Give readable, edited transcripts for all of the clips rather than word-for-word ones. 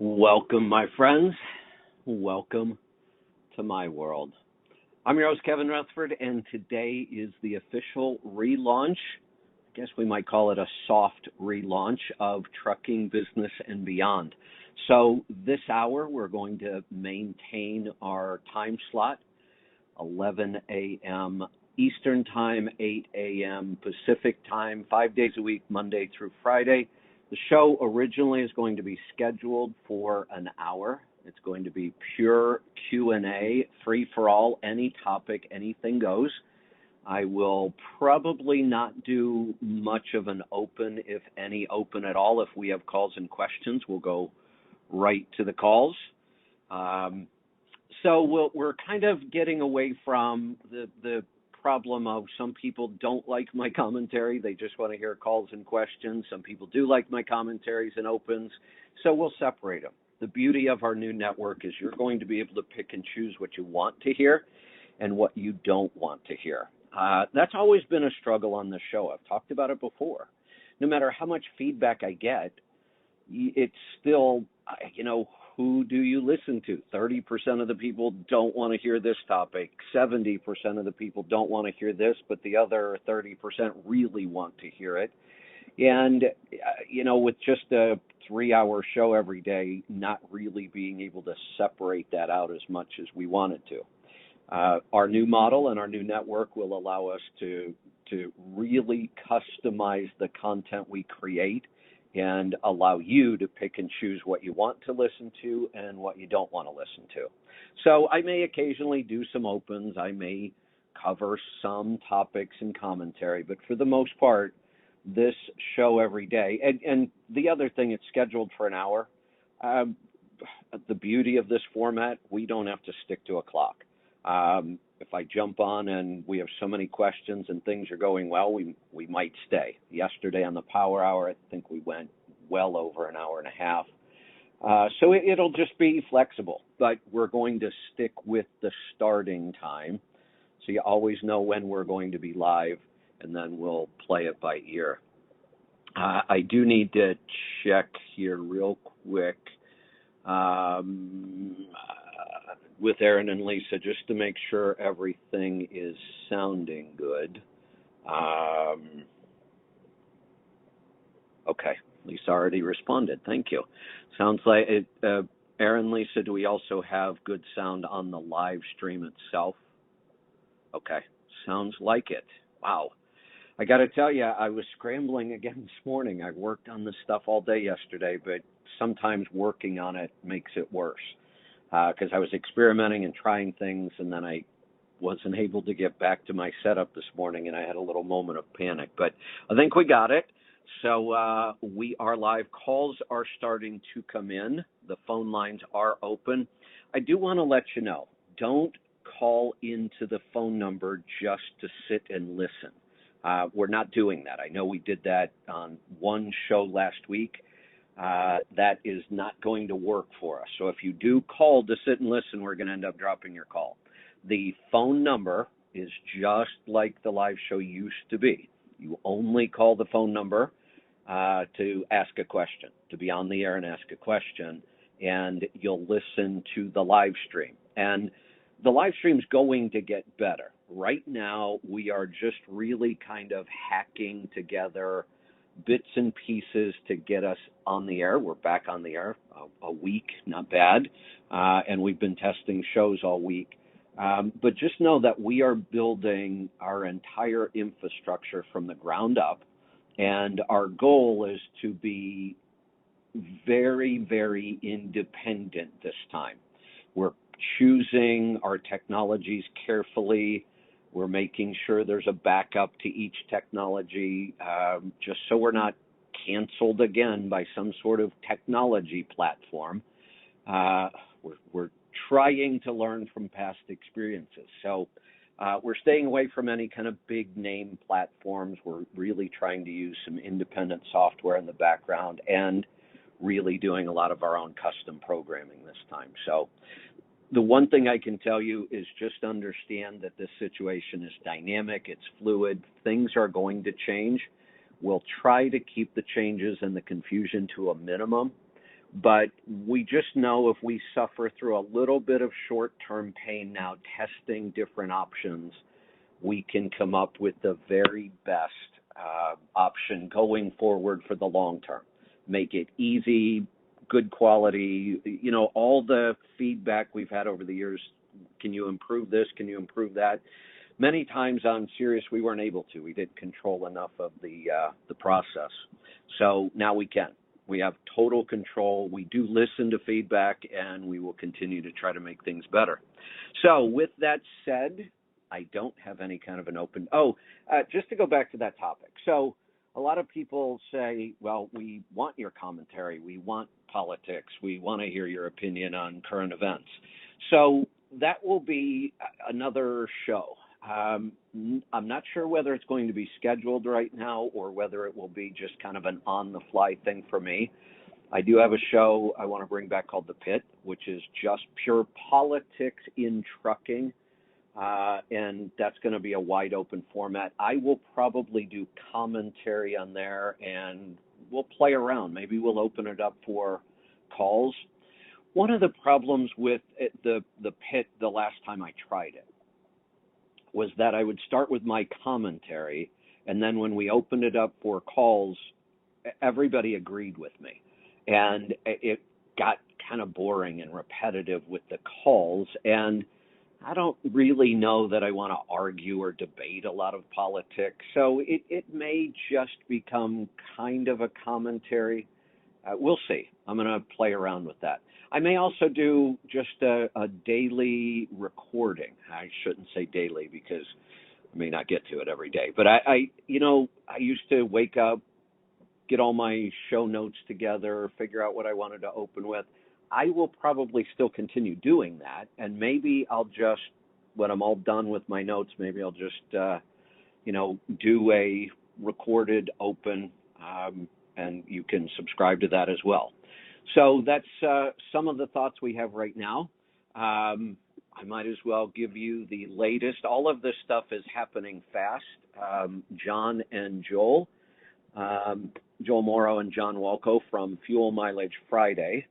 Welcome, my friends. Welcome to my world. I'm your host, Kevin Rutherford, and today is the official relaunch. I guess we might call it a soft relaunch of Trucking Business and Beyond. So, this hour, we're going to maintain our time slot 11 a.m. Eastern Time, 8 a.m. Pacific Time, 5 days a week, Monday through Friday. The show originally is going to be scheduled for an hour. It's going to be pure Q&A, free for all, any topic, anything goes. I will probably not do much of an open, if any open at all. If we have calls and questions, we'll go right to the calls. So we're kind of getting away from the problem of some people don't like my commentary. They just want to hear calls and questions. Some people do like my commentaries and opens. So we'll separate them. The beauty of our new network is you're going to be able to pick and choose what you want to hear and what you don't want to hear. That's always been a struggle on this show. I've talked about it before. No matter how much feedback I get, it's still, who do you listen to? 30% of the people don't want to hear this topic. 70% of the people don't want to hear this, but the other 30% really want to hear it. And, with just a 3-hour show every day, not really being able to separate that out as much as we wanted to. Our new model and our new network will allow us to really customize the content we create and allow you to pick and choose what you want to listen to and what you don't want to listen to. So I may occasionally do some opens. I may cover some topics and commentary, but for the most part, this show every day. And the other thing, it's scheduled for an hour. The beauty of this format, we don't have to stick to a clock. If I jump on and we have so many questions and things are going well, we might stay. Yesterday on the Power Hour, I think we went well over an hour and a half. So it'll just be flexible, but we're going to stick with the starting time. So you always know when we're going to be live, and then we'll play it by ear. I do need to check here real quick. With Aaron and Lisa, just to make sure everything is sounding good. Okay, Lisa already responded. Thank you. Sounds like it. Aaron, Lisa, do we also have good sound on the live stream itself? Okay, sounds like it. Wow. I got to tell you, I was scrambling again this morning. I worked on this stuff all day yesterday, but sometimes working on it makes it worse. Because I was experimenting and trying things, and then I wasn't able to get back to my setup this morning, and I had a little moment of panic. But I think we got it. So we are live. Calls are starting to come in. The phone lines are open. I do want to let you know, don't call into the phone number just to sit and listen. We're not doing that. I know we did that on one show last week. That is not going to work for us. So if you do call to sit and listen, we're going to end up dropping your call. The phone number is just like the live show used to be. You only call the phone number to ask a question, to be on the air and ask a question, and you'll listen to the live stream. And the live stream's going to get better. Right now, we are just really kind of hacking together bits and pieces to get us on the air. We're back on the air a week, not bad, and we've been testing shows all week. But just know that we are building our entire infrastructure from the ground up, and our goal is to be very, very independent this time. We're choosing our technologies carefully. We're making sure there's a backup to each technology, just so we're not canceled again by some sort of technology platform. We're trying to learn from past experiences. So we're staying away from any kind of big name platforms. We're really trying to use some independent software in the background and really doing a lot of our own custom programming this time. So the one thing I can tell you is just understand that this situation is dynamic, it's fluid, things are going to change. We'll try to keep the changes and the confusion to a minimum. But we just know if we suffer through a little bit of short-term pain now testing different options, we can come up with the very best option going forward for the long term. Make it easy, good quality, all the feedback we've had over the years. Can you improve this? Can you improve that? Many times on Sirius we weren't able to. We didn't control enough of the process. So now we can. We have total control. We do listen to feedback, and we will continue to try to make things better. So with that said, I don't have any kind of an open. Just to go back to that topic. So a lot of people say, well, we want your commentary. We want politics. We want to hear your opinion on current events. So that will be another show. I'm not sure whether it's going to be scheduled right now or whether it will be just kind of an on-the-fly thing for me. I do have a show I want to bring back called The Pit, which is just pure politics in trucking, and that's going to be a wide-open format. I will probably do commentary on there, and we'll play around. Maybe we'll open it up for calls. One of the problems with the Pit the last time I tried it was that I would start with my commentary, and then when we opened it up for calls, everybody agreed with me. And it got kind of boring and repetitive with the calls, and I don't really know that I want to argue or debate a lot of politics, so it may just become kind of a commentary. We'll see. I'm going to play around with that. I may also do just a daily recording. I shouldn't say daily because I may not get to it every day. But I used to wake up, get all my show notes together, figure out what I wanted to open with. I will probably still continue doing that, and maybe I'll just, when I'm all done with my notes, maybe I'll just, do a recorded open, and you can subscribe to that as well. So that's some of the thoughts we have right now. I might as well give you the latest. All of this stuff is happening fast. John and Joel Morrow and John Walco from Fuel Mileage Friday,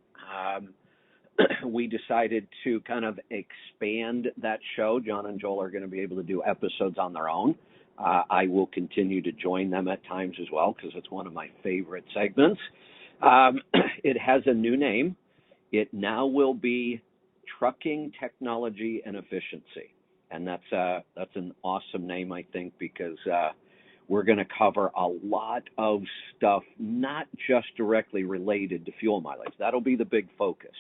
we decided to kind of expand that show. John and Joel are going to be able to do episodes on their own. I will continue to join them at times as well because it's one of my favorite segments. It has a new name. It now will be Trucking Technology and Efficiency. And that's an awesome name, I think, because we're going to cover a lot of stuff, not just directly related to fuel mileage. That'll be the big focus.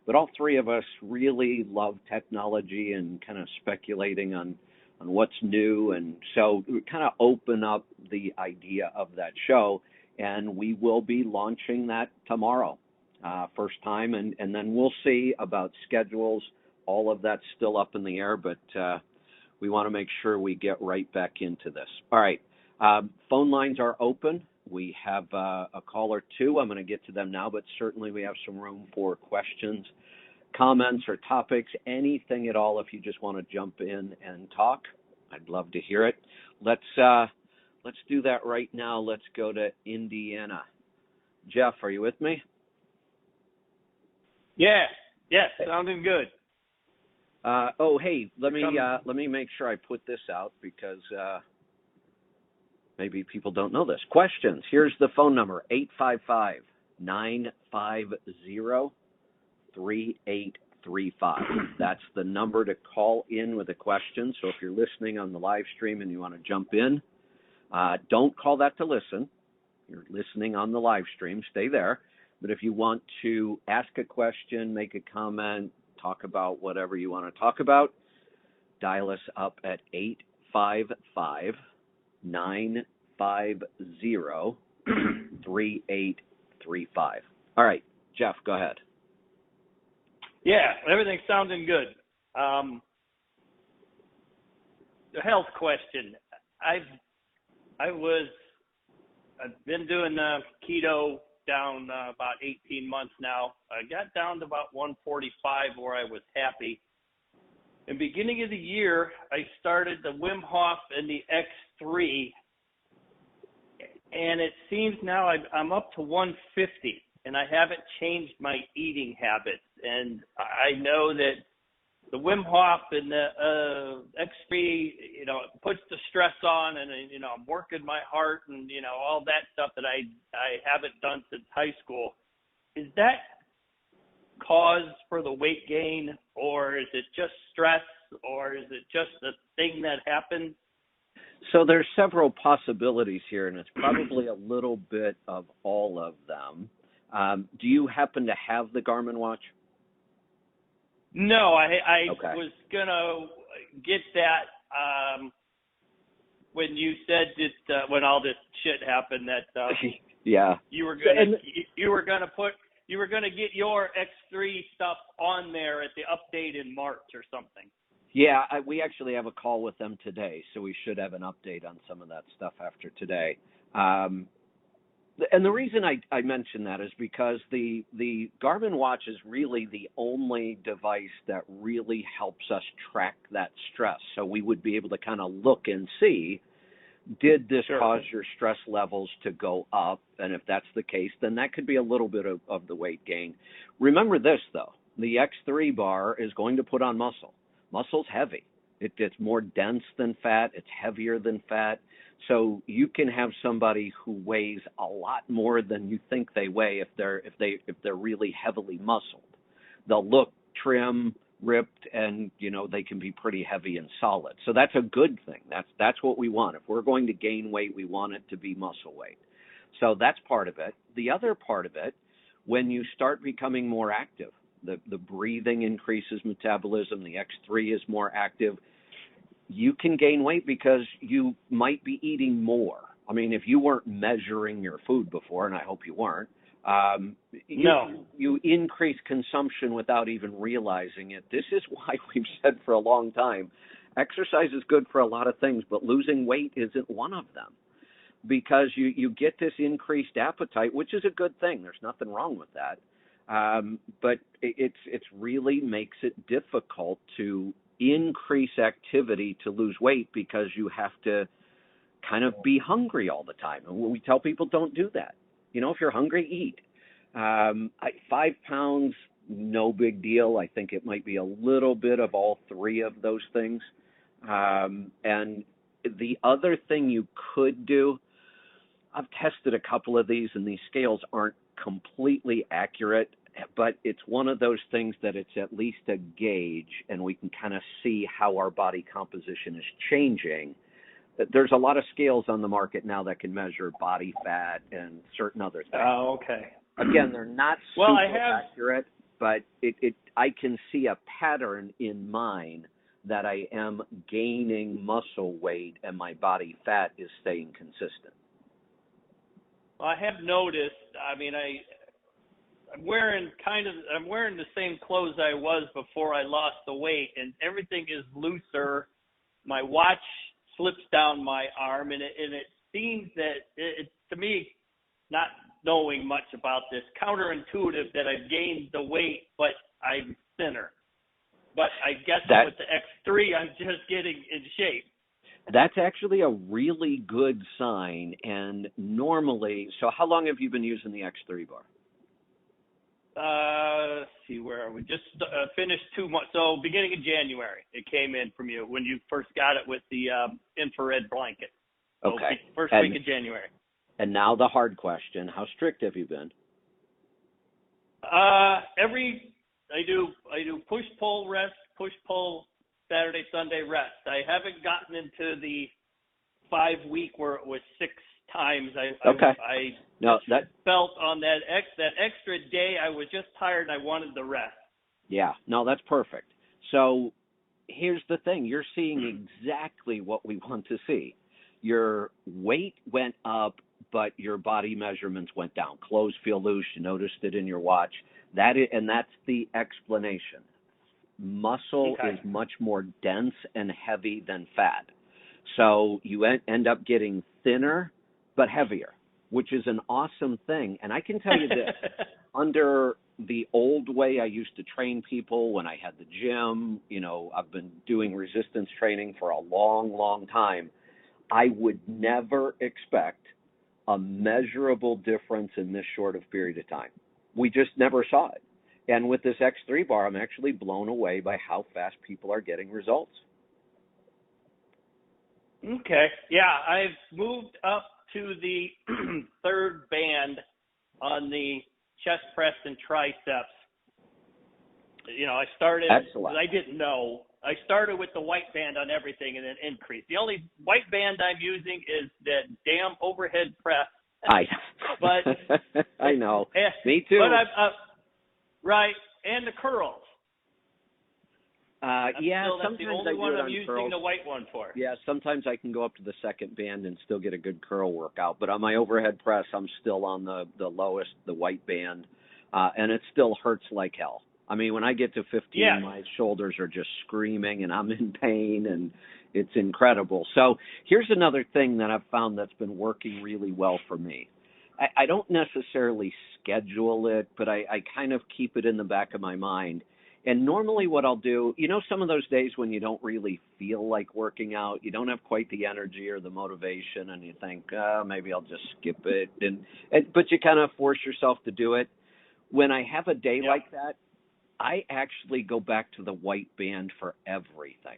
But all three of us really love technology and kind of speculating on what's new. And so we kind of open up the idea of that show, and we will be launching that tomorrow, first time. And then we'll see about schedules. All of that's still up in the air, but we want to make sure we get right back into this. All right. Phone lines are open. We have a call or two. I'm going to get to them now, but certainly we have some room for questions, comments, or topics, anything at all. If you just want to jump in and talk, I'd love to hear it. Let's do that right now. Let's go to Indiana. Jeff, are you with me? Yes, sounding good. Hey, let me make sure I put this out because maybe people don't know this. Questions. Here's the phone number, 855-950-3835. That's the number to call in with a question. So if you're listening on the live stream and you want to jump in, don't call that to listen. You're listening on the live stream. Stay there. But if you want to ask a question, make a comment, talk about whatever you want to talk about, dial us up at 855-950-3835. All right, Jeff, go ahead. Yeah, everything's sounding good. The health question. I've been doing keto down about 18 months now. I got down to about 145 where I was happy. In the beginning of the year, I started the Wim Hof and the X3, and it seems now I'm up to 150. and I haven't changed my eating habits. And I know that the Wim Hof and the X3, puts the stress on, and I'm working my heart and all that stuff that I haven't done since high school. Is that cause for the weight gain, or is it just stress, or is it just a thing that happens? So there's several possibilities here, and it's probably a little bit of all of them. Do you happen to have the Garmin watch? No, I Okay. was gonna get that when you said that when all this shit happened that Yeah. you were gonna get your X3 stuff on there at the update in March or something. Yeah, we actually have a call with them today, so we should have an update on some of that stuff after today. And the reason I mention that is because the Garmin watch is really the only device that really helps us track that stress. So we would be able to kind of look and see, did this cause your stress levels to go up? And if that's the case, then that could be a little bit of the weight gain. Remember this, though. The X3 bar is going to put on muscle. Muscle's heavy. It's more dense than fat. It's heavier than fat. So you can have somebody who weighs a lot more than you think they weigh if they're really heavily muscled. They'll look trim, ripped, and they can be pretty heavy and solid. So that's a good thing. That's what we want. If we're going to gain weight, we want it to be muscle weight. So that's part of it. The other part of it, when you start becoming more active, the breathing increases metabolism, the X3 is more active, you can gain weight because you might be eating more. I mean, if you weren't measuring your food before, and I hope you weren't, you increase consumption without even realizing it. This is why we've said for a long time, exercise is good for a lot of things, but losing weight isn't one of them. Because you get this increased appetite, which is a good thing. There's nothing wrong with that. But it's really makes it difficult to increase activity to lose weight because you have to kind of be hungry all the time. And we tell people don't do that. If you're hungry, eat. 5 pounds, no big deal. I think it might be a little bit of all three of those things. And the other thing you could do, I've tested a couple of these, and these scales aren't completely accurate, but it's one of those things that it's at least a gauge, and we can kind of see how our body composition is changing. There's a lot of scales on the market now that can measure body fat and certain other things. Oh, okay. Again, they're not super accurate, but I can see a pattern in mine that I am gaining muscle weight and my body fat is staying consistent. Well, I have noticed. I mean, I'm wearing the same clothes I was before I lost the weight, and everything is looser. My watch slips down my arm, and it seems that it to me, not knowing much about this, counterintuitive that I've gained the weight, but I'm thinner. But I guess with the X3, I'm just getting in shape. That's actually a really good sign. And normally, so how long have you been using the X3 bar? Let's see, where are we? Just finished 2 months. So beginning of January, it came in from you when you first got it with the infrared blanket. So okay. First week of January. And now the hard question: how strict have you been? I do push pull rest, push pull Saturday Sunday rest. I haven't gotten into the 5 week where it was 6 times. I felt on that extra day I was just tired and I wanted the rest. Yeah, no, that's perfect. So here's the thing: you're seeing exactly what we want to see. Your weight went up, but your body measurements went down. Clothes feel loose. You noticed it in your watch. And that's the explanation. Muscle is much more dense and heavy than fat. So you end up getting thinner but heavier, which is an awesome thing. And I can tell you this, under the old way I used to train people when I had the gym, I've been doing resistance training for a long, long time. I would never expect a measurable difference in this short of period of time. We just never saw it. And with this X3 bar, I'm actually blown away by how fast people are getting results. Okay. Yeah, I've moved up to the third band on the chest press and triceps. You know, I started, Excellent. I didn't know. I started with the white band on everything and then increased. The only white band I'm using is that damn overhead press. But I know. Me too. But right, and the curls. Yeah, that's the only one I'm using curls. the white one for. Yeah, sometimes I can go up to the second band and still get a good curl workout. But on my overhead press, I'm still on the lowest, the white band, and it still hurts like hell. I mean, when I get to 15, my shoulders are just screaming, and I'm in pain, and it's incredible. So here's another thing that I've found that's been working really well for me. I don't necessarily schedule it, but I kind of keep it in the back of my mind. And normally what I'll do, you know, some of those days when you don't really feel like working out, you don't have quite the energy or the motivation, and you think, maybe I'll just skip it. But you kind of force yourself to do it. When I have a day like that, I actually go back to the white band for everything.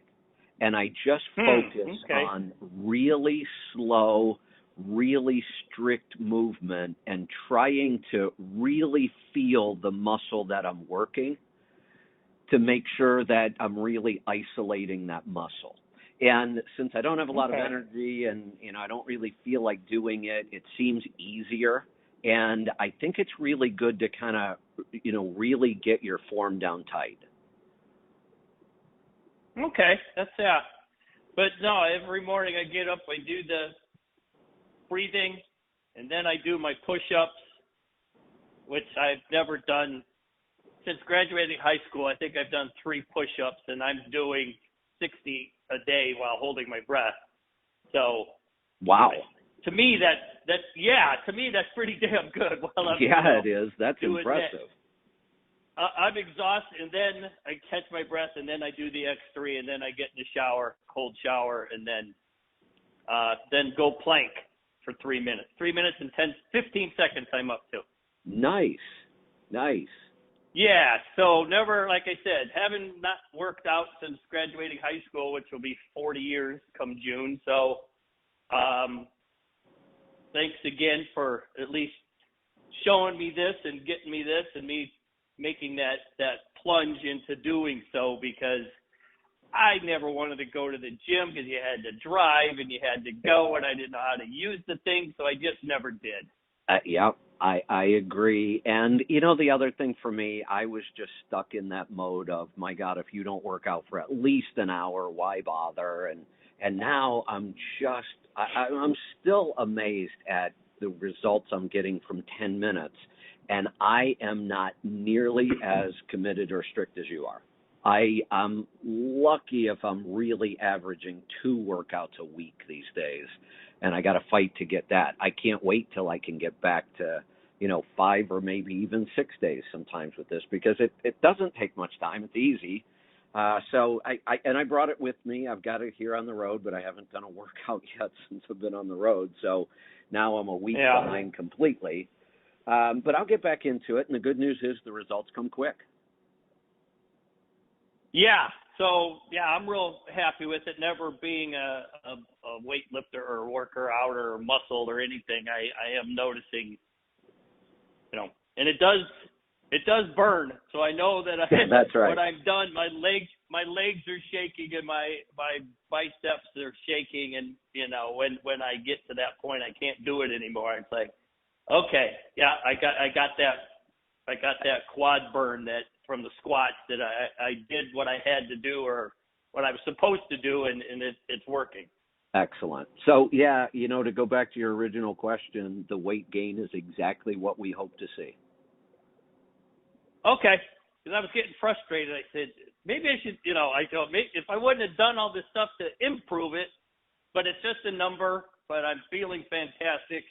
And I just focus on really slow, really strict movement and trying to really feel the muscle that I'm working to make sure that I'm really isolating that muscle. And since I don't have a lot of energy and, you know, I don't really feel like doing it, it seems easier. And I think it's really good to kind of, you know, really get your form down tight. Okay, that's But no, every morning I get up, I do the breathing, and then I do my push-ups, which I've never done since graduating high school. I think I've done 3 push-ups, and I'm doing 60 a day while holding my breath. So, wow. To me, to me that's pretty damn good. While I'm, it is. That's impressive. I'm exhausted, and then I catch my breath, and then I do the X3, and then I get in the shower, cold shower, and then go plank for 3 minutes. 3 minutes and 15 seconds I'm up to. Nice. Yeah, so never, like I said, haven't not worked out since graduating high school, which will be 40 years come June. So thanks again for at least showing me this and getting me this and me making that plunge into doing so, because I never wanted to go to the gym because you had to drive and you had to go, and I didn't know how to use the thing, so I just never did. I agree. And, you know, the other thing for me, I was just stuck in that mode of, my God, if you don't work out for at least an hour, why bother? And now I'm still amazed at the results I'm getting from 10 minutes. And I am not nearly as committed or strict as you are. I'm lucky if I'm really averaging 2 workouts a week these days, and I got to fight to get that. I can't wait till I can get back to, 5 or maybe even 6 days sometimes with this, because it doesn't take much time. It's easy. So I brought it with me. I've got it here on the road, but I haven't done a workout yet since I've been on the road. So now I'm a week behind completely. But I'll get back into it, and the good news is the results come quick. Yeah, so I'm real happy with it. Never being a weightlifter or worker out or muscle or anything, I am noticing, and it does burn. So I know that that's right. When I'm done, my legs are shaking and my biceps are shaking, and when I get to that point, I can't do it anymore. It's like, okay, I got that quad burn that from the squats that I did what I had to do or what I was supposed to do, and it's working. Excellent. So, to go back to your original question, the weight gain is exactly what we hope to see. Okay, because I was getting frustrated. I said, maybe I should, I thought maybe if I wouldn't have done all this stuff to improve it, but it's just a number, but I'm feeling fantastic,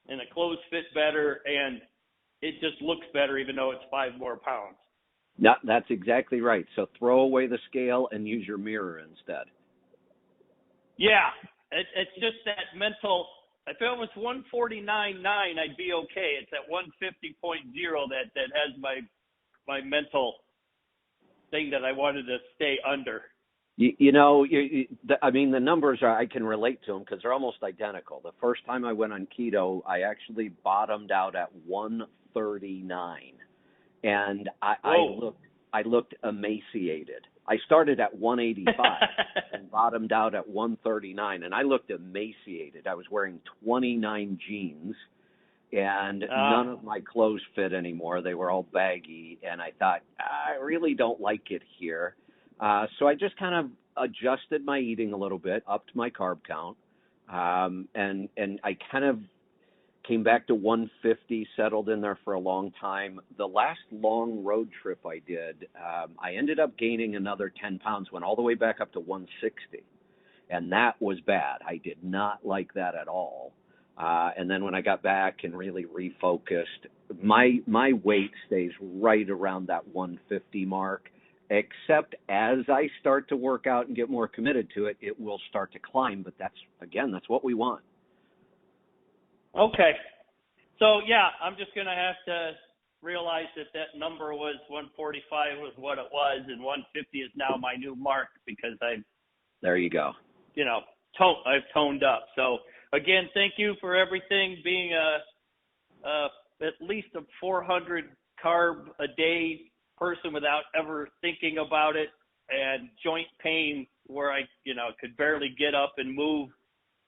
and the clothes fit better, and it just looks better even though it's 5 more pounds. No, that's exactly right. So throw away the scale and use your mirror instead. Yeah, it's just that mental if it was 149.9, I'd be okay. It's at 150.0 that has my mental thing that I wanted to stay under. I mean, the numbers I can relate to them because they're almost identical. The first time I went on keto, I actually bottomed out at 139, and I looked emaciated. I started at 185 and bottomed out at 139, and I looked emaciated. I was wearing 29 jeans, and none of my clothes fit anymore. They were all baggy, and I thought, I really don't like it here. So I just kind of adjusted my eating a little bit, upped my carb count, and I kind of came back to 150, settled in there for a long time. The last long road trip I did, I ended up gaining another 10 pounds, went all the way back up to 160, and that was bad. I did not like that at all. And then when I got back and really refocused, my weight stays right around that 150 mark. Except as I start to work out and get more committed to it, it will start to climb. But that's what we want. Okay. So, yeah, I'm just going to have to realize that number was 145 was what it was, and 150 is now my new mark because There you go. I've toned up. So, again, thank you for everything, being at least a 400 carb a day person without ever thinking about it, and joint pain where I could barely get up and move,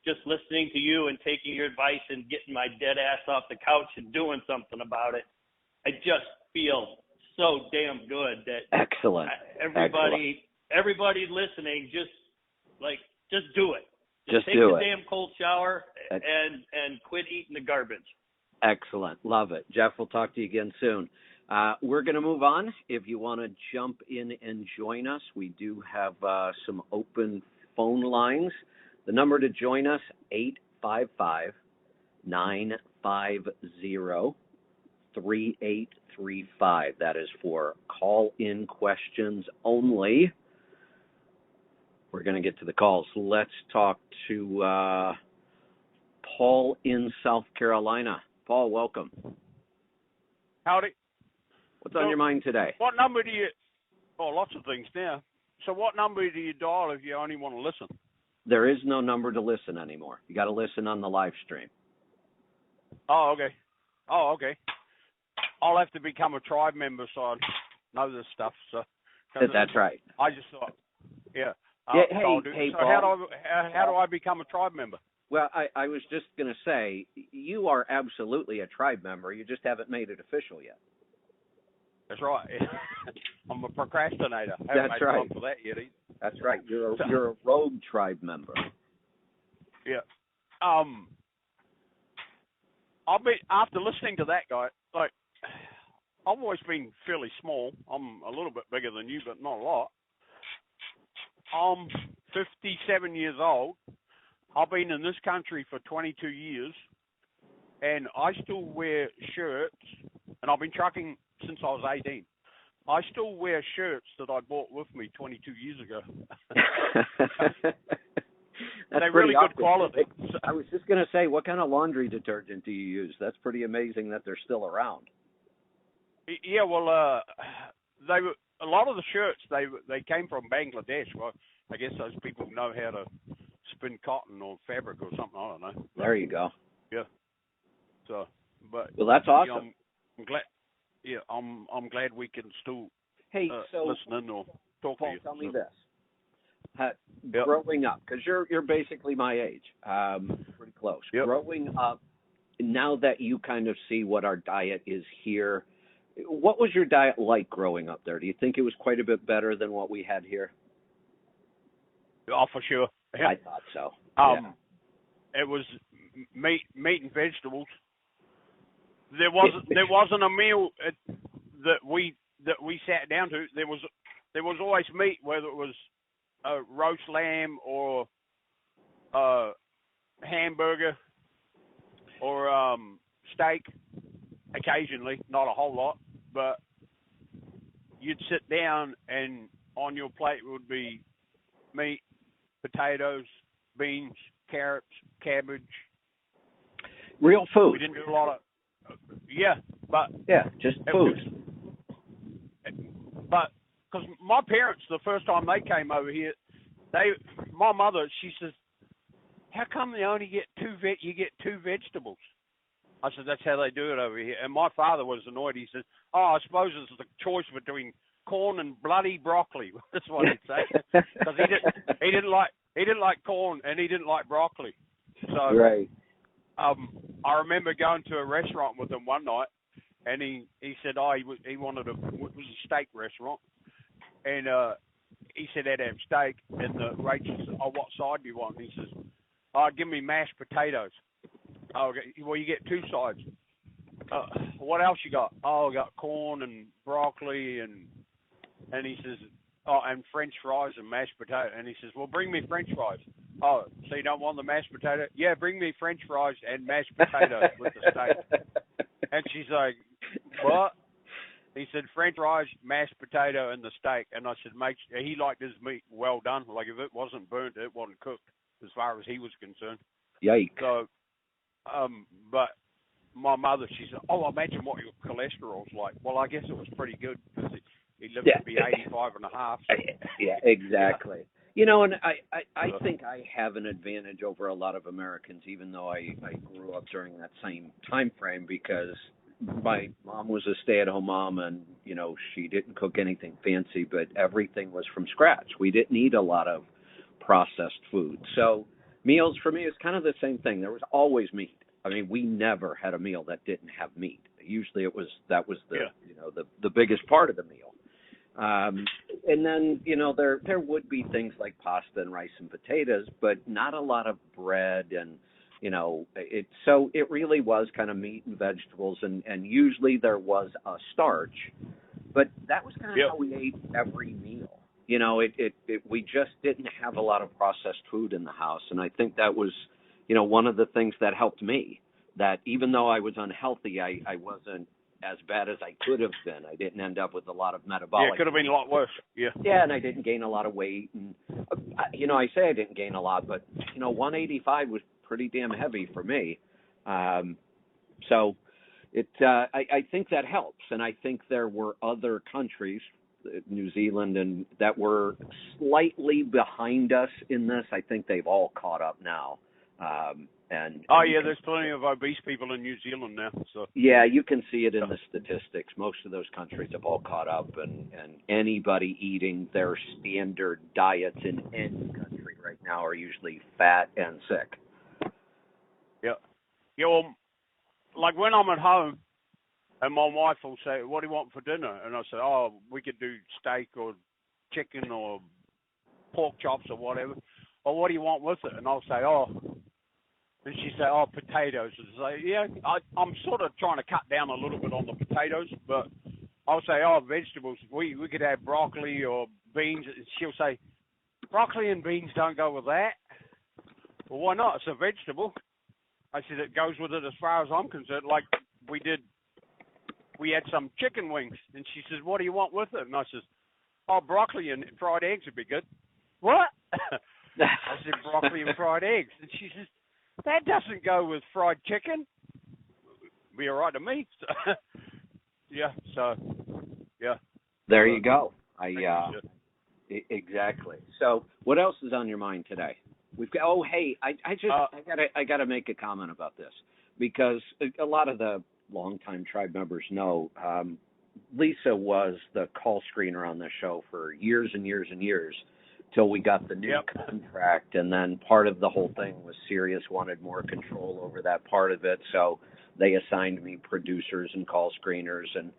just listening to you and taking your advice and getting my dead ass off the couch and doing something about it. I just feel so damn good that Excellent. Everybody listening, just do it. Just take do a it. Damn cold shower and quit eating the garbage. Excellent. Love it. Jeff, we'll talk to you again soon. We're going to move on. If you want to jump in and join us, we do have some open phone lines. The number to join us, 855-950-3835. That is for call-in questions only. We're going to get to the calls. Let's talk to Paul in South Carolina. Paul, welcome. Howdy. What's on your mind today? What number do you... Oh, lots of things now. So what number do you dial if you only want to listen? There is no number to listen anymore. You got to listen on the live stream. Oh, okay. I'll have to become a tribe member so I know this stuff. So that's right. I just thought, yeah. Hey, so Paul. how do I become a tribe member? Well, I was just going to say, you are absolutely a tribe member. You just haven't made it official yet. That's right. I'm a procrastinator. I haven't That's made right. time for that yet either. That's right. You're a rogue tribe member. Yeah. I'll be after listening to that guy. Like, I've always been fairly small. I'm a little bit bigger than you, but not a lot. I'm 57 years old. I've been in this country for 22 years, and I still wear shirts, and I've been trucking since I was 18. I still wear shirts that I bought with me 22 years ago. They're really good quality. I was just going to say, what kind of laundry detergent do you use? That's pretty amazing that they're still around. Yeah, well, they were a lot of the shirts. They came from Bangladesh. Well, I guess those people know how to spin cotton or fabric or something. I don't know. There you go. Yeah. So, but well, that's awesome. I'm glad. Yeah, I'm glad we can still so listen in or talk Paul, to you. Tell me this. Growing up, because you're basically my age, pretty close. Yep. Growing up, now that you kind of see what our diet is here, what was your diet like growing up there? Do you think it was quite a bit better than what we had here? Oh, for sure. Yeah. I thought so. It was meat and vegetables. There wasn't a meal that we sat down to. There was always meat, whether it was a roast lamb or a hamburger or steak. Occasionally, not a whole lot, but you'd sit down and on your plate would be meat, potatoes, beans, carrots, cabbage, Real food. We didn't do a lot of, yeah, but Yeah, just it food. but because my parents, the first time they came over here, my mother, she says, how come you only get you get two vegetables? I said, that's how they do it over here. And my father was annoyed. He says, oh, I suppose it's the choice between corn and bloody broccoli. That's what he'd say. Because he didn't like corn and he didn't like broccoli. So right. I remember going to a restaurant with him one night, and he said, oh, he wanted it was a steak restaurant, and he said they'd have steak, and the waitress said, oh, what side do you want? And he says, oh, give me mashed potatoes. Oh, okay. Well, you get two sides. What else you got? Oh, I got corn and broccoli, and he says, oh, and French fries and mashed potato. And he says, well, bring me French fries. Oh, so you don't want the mashed potato? Yeah, bring me French fries and mashed potatoes with the steak. And she's like, what? He said, French fries, mashed potato, and the steak. And I said, mate, he liked his meat well done. Like, if it wasn't burnt, it wasn't cooked, as far as he was concerned. Yikes. So, but my mother, she said, oh, imagine what your cholesterol's like. Well, I guess it was pretty good because he lived to be 85 and a half. So. Yeah, exactly. You know, and I think I have an advantage over a lot of Americans, even though I grew up during that same time frame, because my mom was a stay-at-home mom, and, you know, she didn't cook anything fancy, but everything was from scratch. We didn't eat a lot of processed food. So meals for me is kind of the same thing. There was always meat. I mean, we never had a meal that didn't have meat. Usually that was the biggest part of the meal. And then, you know, there would be things like pasta and rice and potatoes, but not a lot of bread, and, you know, so it really was kind of meat and vegetables, and usually there was a starch, but that was kind of how we ate every meal. You know, we just didn't have a lot of processed food in the house, and I think that was, you know, one of the things that helped me, that even though I was unhealthy, I wasn't as bad as I could have been. I didn't end up with a lot of metabolic. Yeah, it could have been a lot worse. Yeah. Yeah, and I didn't gain a lot of weight. And, you know, I say I didn't gain a lot, but, you know, 185 was pretty damn heavy for me. So I think that helps. And I think there were other countries, New Zealand, and that were slightly behind us in this. I think they've all caught up now. There's plenty of obese people in New Zealand now. So yeah, you can see it in the statistics. Most of those countries have all caught up, and anybody eating their standard diets in any country right now are usually fat and sick. Yeah. Yeah, well, like when I'm at home and my wife will say, what do you want for dinner? And I say, oh, we could do steak or chicken or pork chops or whatever. Or what do you want with it? And I'll say, oh, and she say, oh, potatoes. And say, yeah, I'm sort of trying to cut down a little bit on the potatoes, but I'll say, oh, vegetables. We could have broccoli or beans. And she'll say, broccoli and beans don't go with that. Well, why not? It's a vegetable. I said, it goes with it as far as I'm concerned. Like we had some chicken wings, and she says, what do you want with it? And I says, oh, broccoli and fried eggs would be good. What? I said, broccoli and fried eggs. And she says, that doesn't go with fried chicken. Be all right to me. So, yeah. There you go. Exactly. So what else is on your mind today? We've got, I gotta make a comment about this, because a lot of the longtime tribe members know Lisa was the call screener on the show for years and years and years, till we got the new contract, and then part of the whole thing was Sirius wanted more control over that part of it, so they assigned me producers and call screeners, and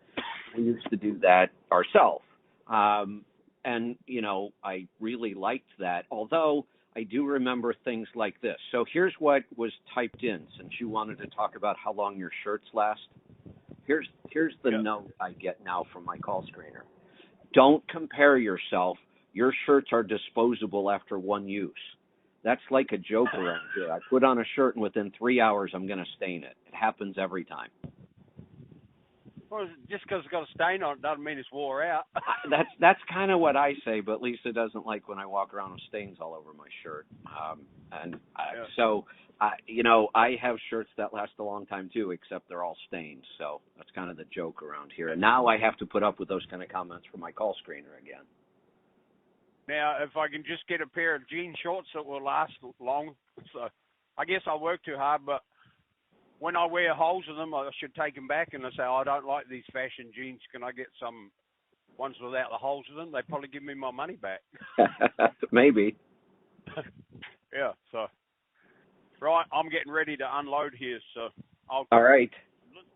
we used to do that ourselves. And, you know, I really liked that, although I do remember things like this. So here's what was typed in, since you wanted to talk about how long your shirts last. Here's the note I get now from my call screener. Don't compare yourself. Your shirts are disposable after one use. That's like a joke around here. I put on a shirt, and within 3 hours, I'm going to stain it. It happens every time. Well, just because it's got a stain on it doesn't mean it's wore out. That's kind of what I say, but Lisa doesn't like when I walk around with stains all over my shirt. So, I have shirts that last a long time too, except they're all stained. So that's kind of the joke around here. And now I have to put up with those kind of comments from my call screener again. Now, if I can just get a pair of jean shorts that will last long, so I guess I work too hard, but when I wear holes in them, I should take them back and I say, I don't like these fashion jeans. Can I get some ones without the holes in them? They probably give me my money back. Maybe. Yeah, so. Right, I'm getting ready to unload here, so I'll All right.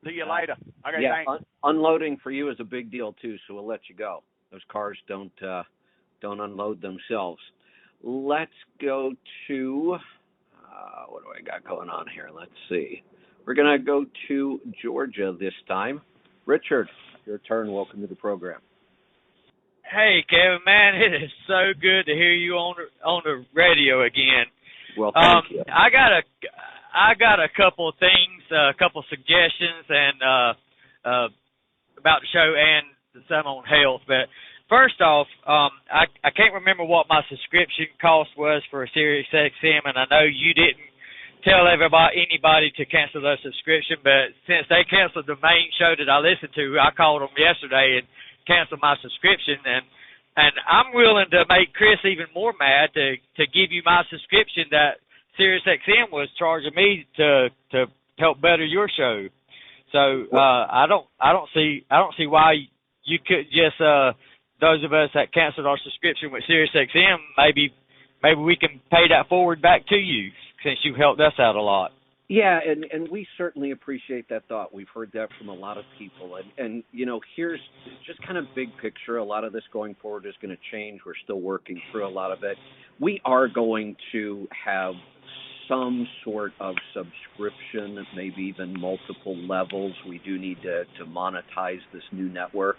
see you later. Okay, yeah, thanks. Unloading for you is a big deal too, so we'll let you go. Those cars don't unload themselves. Let's go to what do I got going on here? Let's see. We're going to go to Georgia this time. Richard, your turn. Welcome to the program. Hey, Kevin, man, it is so good to hear you on the radio again. Well, thank you. I got a couple of things, a couple of suggestions, and about the show and some on health. But first off, I can't remember what my subscription cost was for Sirius XM, and I know you didn't tell anybody to cancel their subscription, but since they canceled the main show that I listened to, I called them yesterday and canceled my subscription, and I'm willing to make Chris even more mad to give you my subscription that Sirius XM was charging me to help better your show. So I don't see why you could just those of us that canceled our subscription with Sirius XM, maybe we can pay that forward back to you, since you helped us out a lot. Yeah, and we certainly appreciate that thought. We've heard that from a lot of people. And here's just kind of big picture. A lot of this going forward is going to change. We're still working through a lot of it. We are going to have some sort of subscription, maybe even multiple levels. We do need to monetize this new network.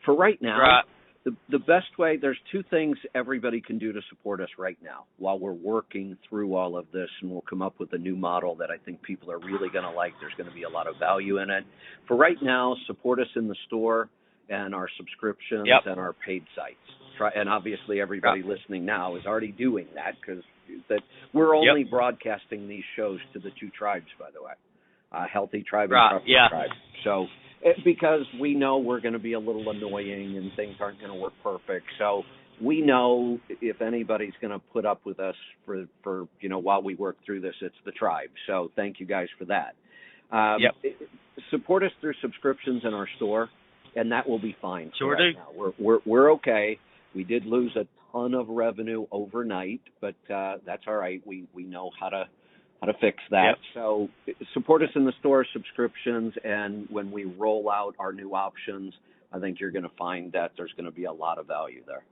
For right now, right. The best way, there's two things everybody can do to support us right now while we're working through all of this, and we'll come up with a new model that I think people are really going to like. There's going to be a lot of value in it. For right now, support us in the store and our subscriptions and our paid sites. And obviously everybody listening now is already doing that because we're only broadcasting these shows to the two tribes, by the way, Healthy Tribe and Trusted Tribe. So because we know we're going to be a little annoying and things aren't going to work perfect. So we know if anybody's going to put up with us for while we work through this, it's the tribe. So thank you guys for that. Support us through subscriptions in our store, and that will be fine. Sure right do. Now. We're okay. We did lose a ton of revenue overnight, but that's all right. We know how to fix that. Yep. So support us in the store, subscriptions, and when we roll out our new options, I think you're going to find that there's going to be a lot of value there.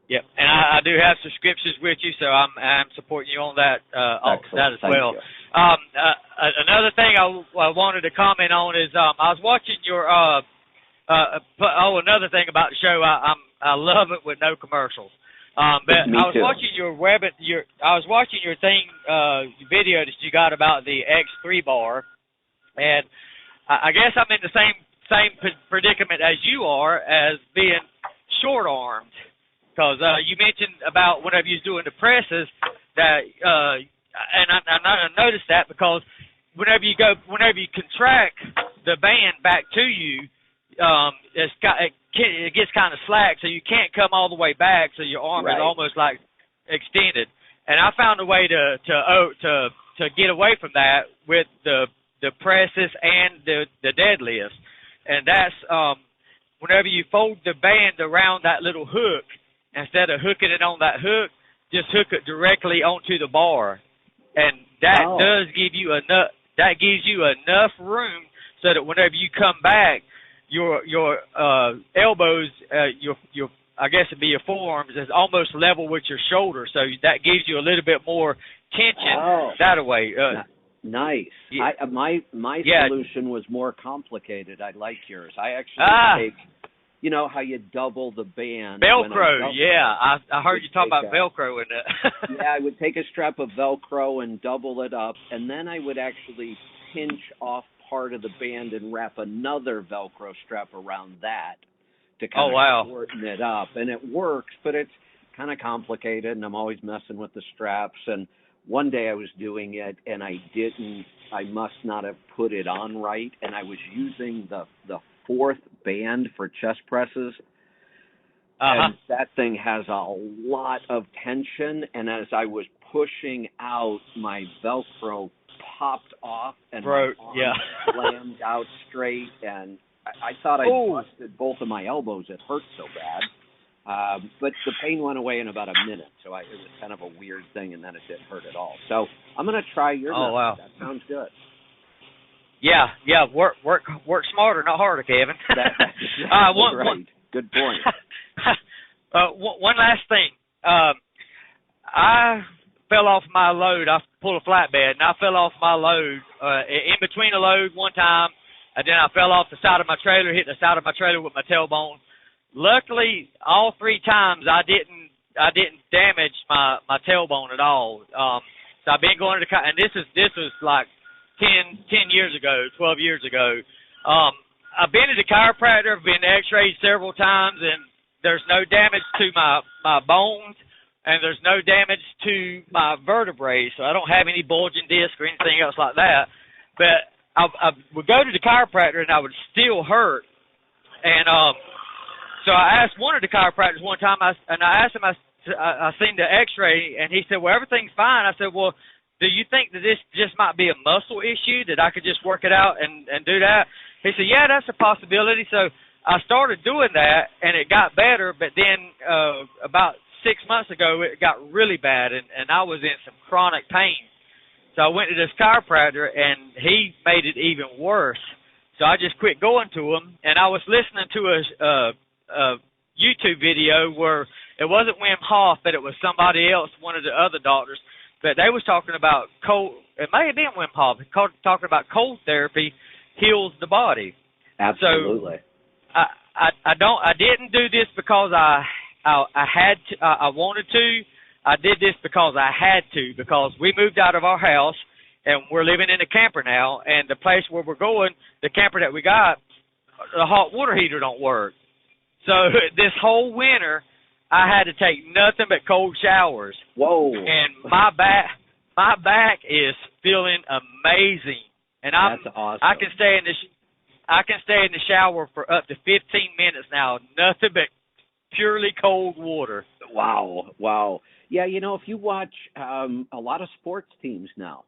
Yep, and I do have subscriptions with you, so I'm supporting you on that as well. Another thing I wanted to comment on is I was watching your another thing about the show. I love it with no commercials. But Me I was too. watching your thing video that you got about the X3 bar, and I guess I'm in the same predicament as you are as being short armed, because you mentioned about whenever you're doing the presses that, and I noticed that because whenever you contract the band back to you, it gets kind of slack, so you can't come all the way back, so your arm is almost like extended. And I found a way to get away from that with the presses and the deadlifts. And that's whenever you fold the band around that little hook, instead of hooking it on that hook, just hook it directly onto the bar, and that does give you enough. That gives you enough room so that whenever you come back, your elbows, your I guess it'd be your forearms, is almost level with your shoulder, so that gives you a little bit more tension that way. Nice. Yeah. My solution was more complicated. I like yours. I actually take, how you double the band. Velcro, I heard you talk about Velcro in it. I would take a strap of Velcro and double it up, and then I would actually pinch off part of the band and wrap another Velcro strap around that to kind Oh, of wow. shorten it up. And it works, but it's kind of complicated, and I'm always messing with the straps. And one day I was doing it, and I must not have put it on right, and I was using the fourth band for chest presses. And that thing has a lot of tension, and as I was pushing out, my Velcro popped off and my arm slammed out straight, and I thought I busted both of my elbows. It hurt so bad. But the pain went away in about a minute, so it was kind of a weird thing, and then it didn't hurt at all. So I'm going to try your method. Wow. That sounds good. Yeah. Work smarter, not harder, Kevin. That's exactly right. Good point. One last thing. I fell off my load. I pulled a flatbed, and I fell off my load in between a load one time, and then I fell off the side of my trailer, hit the side of my trailer with my tailbone. Luckily, all 3 times I didn't damage my tailbone at all. So I've been going to the and this was like 10 years ago, 12 years ago. I've been to the chiropractor, I've been to X-rayed several times, and there's no damage to my bones, and there's no damage to my vertebrae, so I don't have any bulging disc or anything else like that. But I would go to the chiropractor, and I would still hurt. And so I asked one of the chiropractors one time, I asked him, I seen the X-ray, and he said, well, everything's fine. I said, well, do you think that this just might be a muscle issue, that I could just work it out and do that? He said, yeah, that's a possibility. So I started doing that, and it got better, but then about 6 months ago, it got really bad, and I was in some chronic pain. So I went to this chiropractor, and he made it even worse. So I just quit going to him, and I was listening to a YouTube video where it wasn't Wim Hof, but it was somebody else, one of the other doctors, but they was talking about cold. It may have been Wim Hof, talking about cold therapy heals the body. Absolutely. So I didn't do this because I had to, I wanted to. I did this because I had to, because we moved out of our house and we're living in a camper now, and the place where we're going, the camper that we got, the hot water heater don't work. So this whole winter I had to take nothing but cold showers. Whoa. And my back is feeling amazing. And that's awesome. I can stay in the shower for up to 15 minutes now, nothing but purely cold water. Wow. Yeah, if you watch a lot of sports teams now,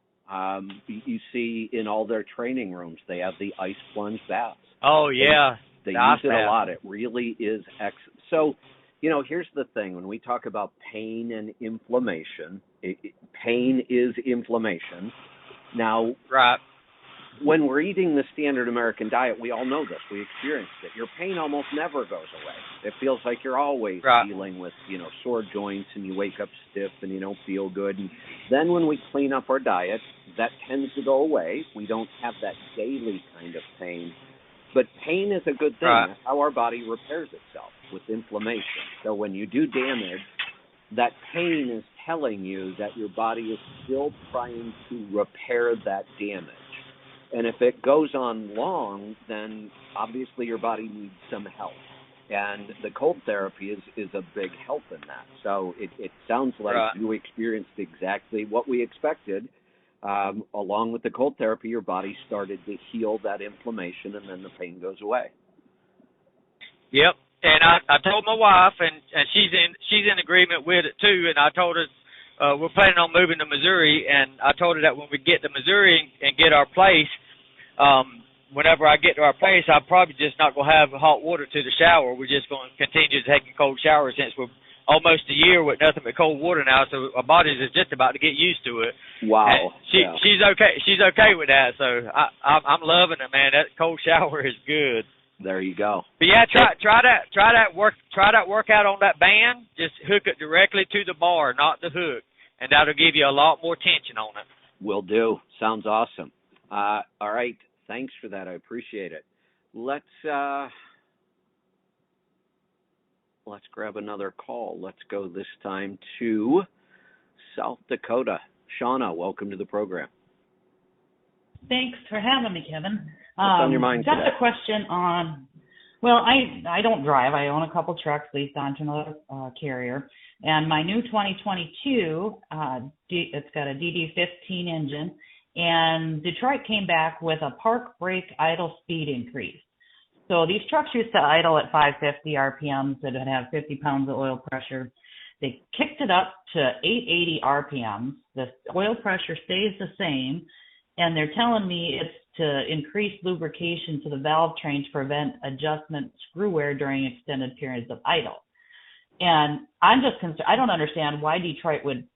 you see in all their training rooms, they have the ice plunge baths. Oh, yeah. They use it a lot. It really is excellent. So, here's the thing. When we talk about pain and inflammation, pain is inflammation. Now, right. When we're eating the standard American diet, we all know this. We experienced it. Your pain almost never goes away. It feels like you're always dealing with, sore joints, and you wake up stiff and you don't feel good. And then when we clean up our diet, that tends to go away. We don't have that daily kind of pain. But pain is a good thing. Right. That's how our body repairs itself, with inflammation. So when you do damage, that pain is telling you that your body is still trying to repair that damage. And if it goes on long, then obviously your body needs some help. And the cold therapy is a big help in that. So it sounds like you experienced exactly what we expected. Along with the cold therapy, your body started to heal that inflammation, and then the pain goes away. Yep. And I told my wife, and she's in agreement with it too. And I told her we're planning on moving to Missouri, and I told her that when we get to Missouri and get our place, whenever I get to our place, I'm probably just not going to have hot water to the shower. We're just going to continue taking cold showers, since we're almost a year with nothing but cold water now, so our bodies is just about to get used to it. Wow. She's okay. She's okay with that, so I'm loving it, man. That cold shower is good. There you go. But yeah, try that workout on that band. Just hook it directly to the bar, not the hook, and that'll give you a lot more tension on it. Will do. Sounds awesome. All right. Thanks for that. I appreciate it. Let's grab another call. Let's go this time to South Dakota. Shauna, welcome to the program. Thanks for having me, Kevin. What's on your mind Just today? a question on, well, I don't drive. I own a couple trucks leased onto another carrier. And my new 2022, it's got a DD15 engine. And Detroit came back with a park brake idle speed increase. So these trucks used to idle at 550 RPMs that would have 50 pounds of oil pressure. They kicked it up to 880 RPMs. The oil pressure stays the same, and they're telling me it's to increase lubrication to the valve train to prevent adjustment screw wear during extended periods of idle. And I'm just concerned. I don't understand why Detroit would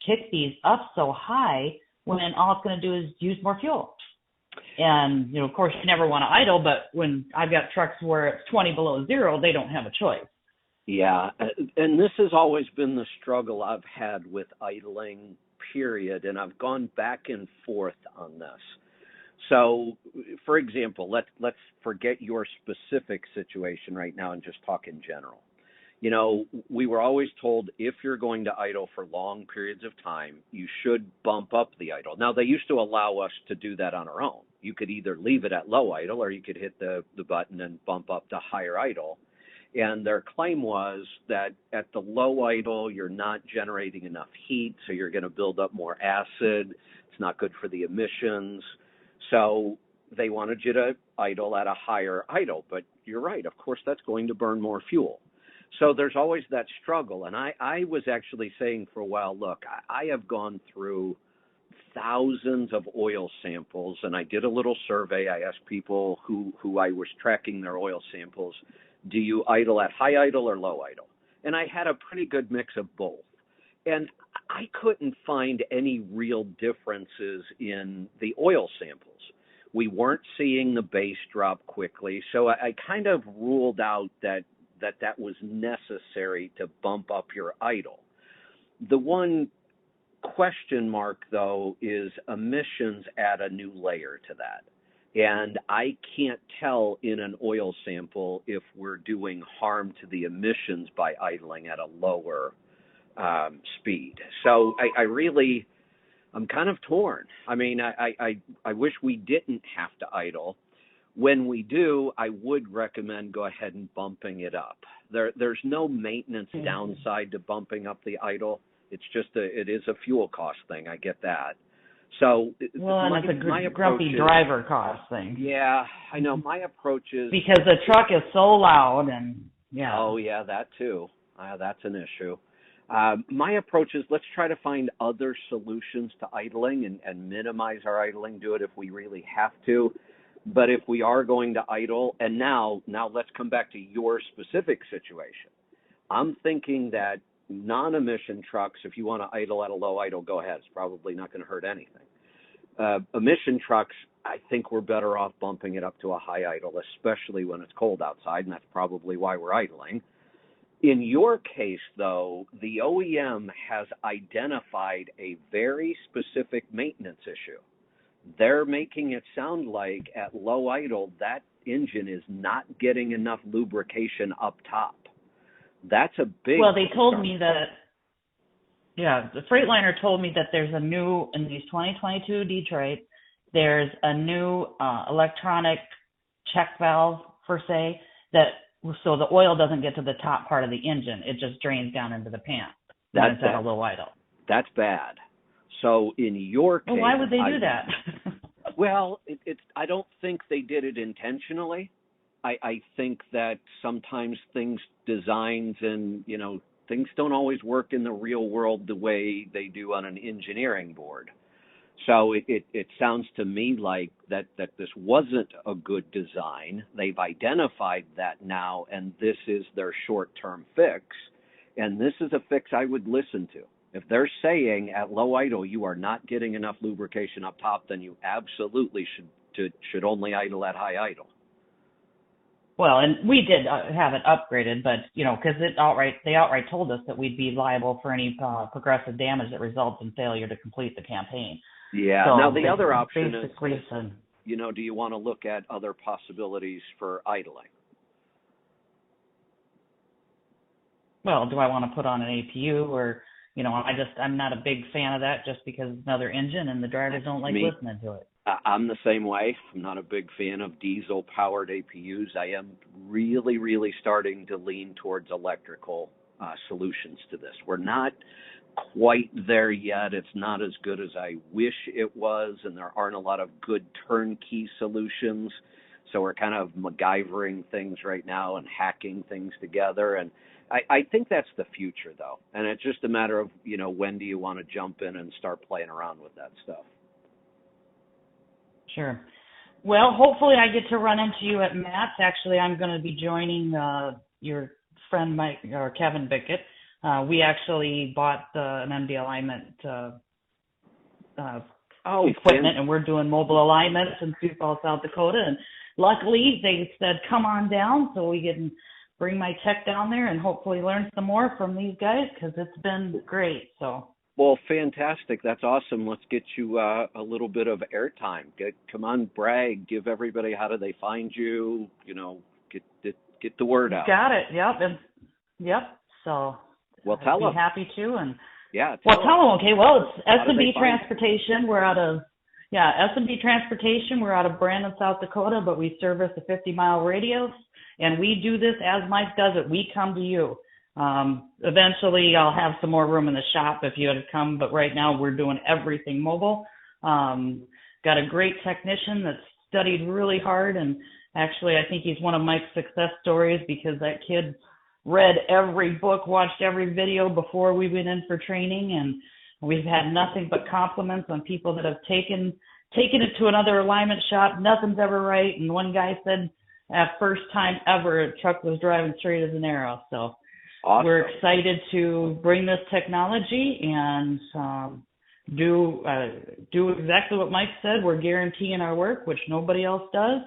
kick these up so high when all it's going to do is use more fuel. And, you know, of course, you never want to idle, but when I've got trucks where it's 20 below zero, they don't have a choice. Yeah, and this has always been the struggle I've had with idling, period, and I've gone back and forth on this. So, for example, let's forget your specific situation right now and just talk in general. You know, we were always told if you're going to idle for long periods of time, you should bump up the idle. Now, they used to allow us to do that on our own. You could either leave it at low idle or you could hit the button and bump up to higher idle. And their claim was that at the low idle, you're not generating enough heat, so you're going to build up more acid. It's not good for the emissions. So they wanted you to idle at a higher idle. But you're right, of course, that's going to burn more fuel. So there's always that struggle. And I was actually saying for a while, look, I have gone through thousands of oil samples, and I did a little survey. I asked people who I was tracking their oil samples, do you idle at high idle or low idle? And I had a pretty good mix of both. And I couldn't find any real differences in the oil samples. We weren't seeing the base drop quickly, so I kind of ruled out that was necessary to bump up your idle. The one question mark, though, is emissions add a new layer to that. And I can't tell in an oil sample if we're doing harm to the emissions by idling at a lower speed. So I'm kind of torn. I mean, I wish we didn't have to idle. When we do, I would recommend go ahead and bumping it up. There's no maintenance downside to bumping up the idle. It's just it is a fuel cost thing. I get that. So and it's a grumpy driver cost thing. Yeah, I know. My approach is because the truck is so loud and yeah. Oh yeah, that too. That's an issue. My approach is let's try to find other solutions to idling and minimize our idling. Do it if we really have to. But if we are going to idle, and now let's come back to your specific situation. I'm thinking that non-emission trucks, if you want to idle at a low idle, go ahead. It's probably not going to hurt anything. Emission trucks, I think we're better off bumping it up to a high idle, especially when it's cold outside, and that's probably why we're idling. In your case, though, the OEM has identified a very specific maintenance issue. They're making it sound like at low idle, that engine is not getting enough lubrication up top. That's a big Well, they told me that, the Freightliner told me that there's a new, in these 2022 Detroit, there's a new electronic check valve, per se, so the oil doesn't get to the top part of the engine. It just drains down into the pan when it's at a low idle. That's bad. So in your case, well, why would they do that? Well, I don't think they did it intentionally. I think that sometimes designs and, things don't always work in the real world the way they do on an engineering board. So it sounds to me like that this wasn't a good design. They've identified that now, and this is their short-term fix. And this is a fix I would listen to. If they're saying at low idle you are not getting enough lubrication up top, then you absolutely should only idle at high idle. Well, and we did have it upgraded, but because they outright told us that we'd be liable for any progressive damage that results in failure to complete the campaign. Yeah. So now the other option is, said, do you want to look at other possibilities for idling? Well, do I want to put on an APU or? I'm not a big fan of that just because it's another engine and the drivers don't like listening to it. I'm the same way. I'm not a big fan of diesel-powered APUs. I am really, really starting to lean towards electrical solutions to this. We're not quite there yet. It's not as good as I wish it was, and there aren't a lot of good turnkey solutions. So we're kind of MacGyvering things right now and hacking things together. And I think that's the future, though. And it's just a matter of, when do you want to jump in and start playing around with that stuff? Sure. Well, hopefully I get to run into you at Matt's. Actually, I'm going to be joining your friend Mike or Kevin Bickett. We actually bought an MD alignment equipment, and we're doing mobile alignments in Sioux Falls, South Dakota. And luckily, they said, come on down so we can bring my tech down there and hopefully learn some more from these guys, because it's been great. So. Well, fantastic. That's awesome. Let's get you a little bit of airtime. Come on, brag. Give everybody, how do they find you? Get the word out. Got it. Yep. So. Well, tell them. Be happy to. And yeah. Tell them. Okay. Well, it's S&B Transportation. We're out of S&B Transportation. We're out of Brandon, South Dakota, but we service a 50-mile radius, and we do this as Mike does it. We come to you. Eventually I'll have some more room in the shop if you had to come, but right now we're doing everything mobile. Got a great technician that's studied really hard, and actually I think he's one of Mike's success stories, because that kid read every book, watched every video before we went in for training, and we've had nothing but compliments on people that have taken it to another alignment shop. Nothing's ever right. And one guy said, first time ever, a truck was driving straight as an arrow. So awesome. We're excited to bring this technology and do exactly what Mike said. We're guaranteeing our work, which nobody else does.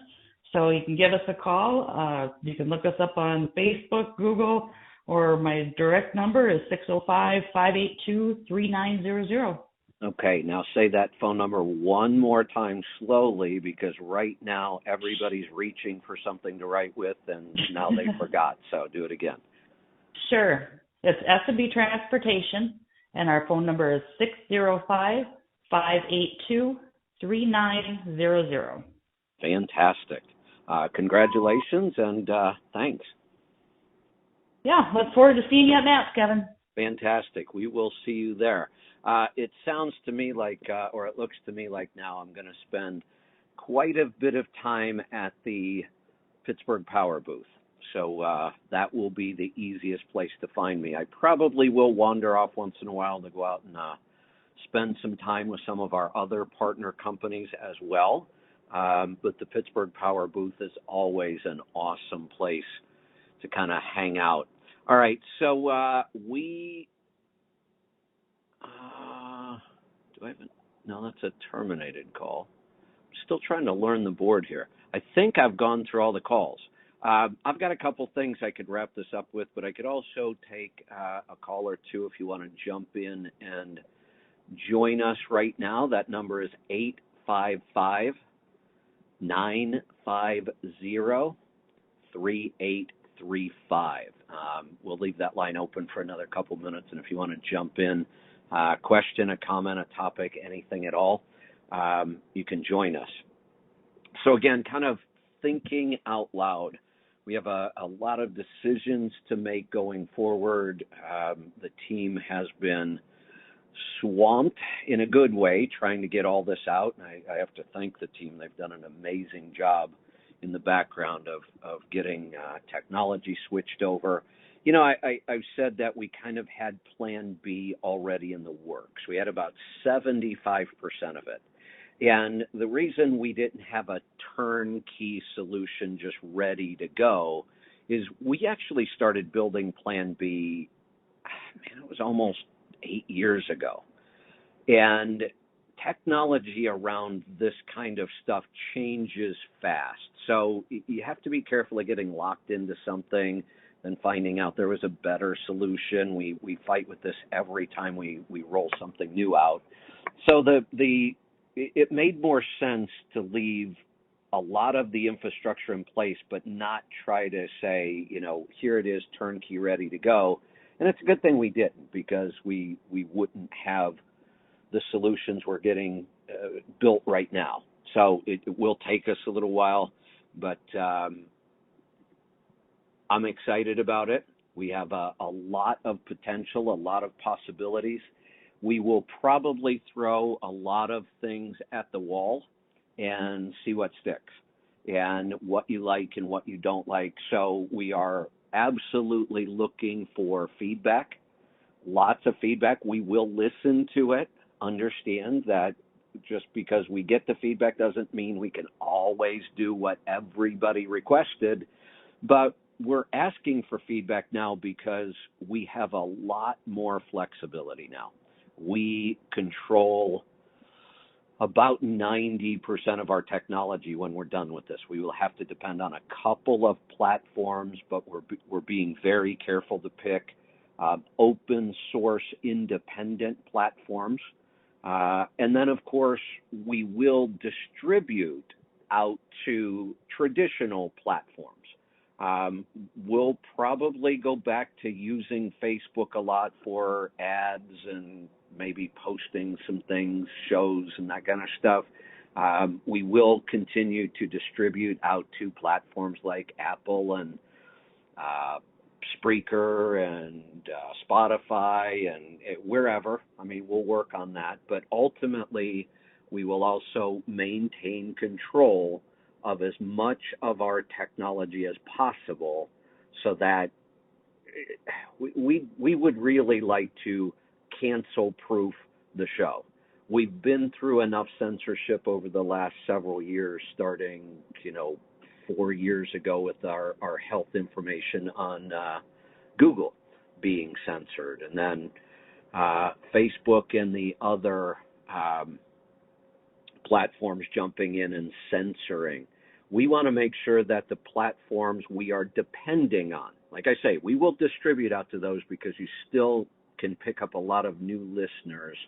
So you can give us a call. You can look us up on Facebook, Google, or my direct number is 605-582-3900. Okay, now say that phone number one more time slowly, because right now everybody's reaching for something to write with, and now they forgot. So do it again. Sure. It's S&B Transportation, and our phone number is 605-582-3900. Fantastic. Congratulations, and thanks. Yeah, look forward to seeing you at Matt's, Kevin. Fantastic. We will see you there. It sounds to me like, or it looks to me like now I'm going to spend quite a bit of time at the Pittsburgh Power booth. So that will be the easiest place to find me. I probably will wander off once in a while to go out and spend some time with some of our other partner companies as well. But the Pittsburgh Power booth is always an awesome place to kind of hang out. All right, so do I have no, that's a terminated call. I'm still trying to learn the board here. I think I've gone through all the calls. I've got a couple things I could wrap this up with, but I could also take a call or two if you want to jump in and join us right now. That number is 855-950-3835. We'll leave that line open for another couple minutes, and if you want to jump in, question, a comment, a topic, anything at all, you can join us. So again, kind of thinking out loud. We have a lot of decisions to make going forward. The team has been swamped in a good way trying to get all this out. And I have to thank the team. They've done an amazing job in the background of getting technology switched over. You know, I've said that we kind of had Plan B already in the works. We had about 75% of it. And the reason we didn't have a turnkey solution just ready to go is we actually started building Plan B, it was almost 8 years ago. And technology around this kind of stuff changes fast. So you have to be careful of getting locked into something and finding out there was a better solution. We fight with this every time we roll something new out. So it made more sense to leave a lot of the infrastructure in place, but not try to say, here it is, turnkey, ready to go. And it's a good thing we didn't, because we wouldn't have the solutions we're getting built right now. So it will take us a little while, but I'm excited about it. We have a lot of potential, a lot of possibilities. We will probably throw a lot of things at the wall and see what sticks and what you like and what you don't like. So we are absolutely looking for feedback, lots of feedback. We will listen to it, understand that just because we get the feedback doesn't mean we can always do what everybody requested, but we're asking for feedback now because we have a lot more flexibility now. We control about 90% of our technology when we're done with this. We will have to depend on a couple of platforms, but we're being very careful to pick open source independent platforms. And then, of course, we will distribute out to traditional platforms. We'll probably go back to using Facebook a lot for ads and maybe posting some things, shows, and that kind of stuff. We will continue to distribute out to platforms like Apple and Spreaker and Spotify and wherever. I mean, we'll work on that. But ultimately, we will also maintain control of as much of our technology as possible so that we would really like to cancel-proof the show. We've been through enough censorship over the last several years, starting, 4 years ago with our health information on Google being censored, and then Facebook and the other platforms jumping in and censoring. We want to make sure that the platforms we are depending on, like I say, we will distribute out to those because you still can pick up a lot of new listeners,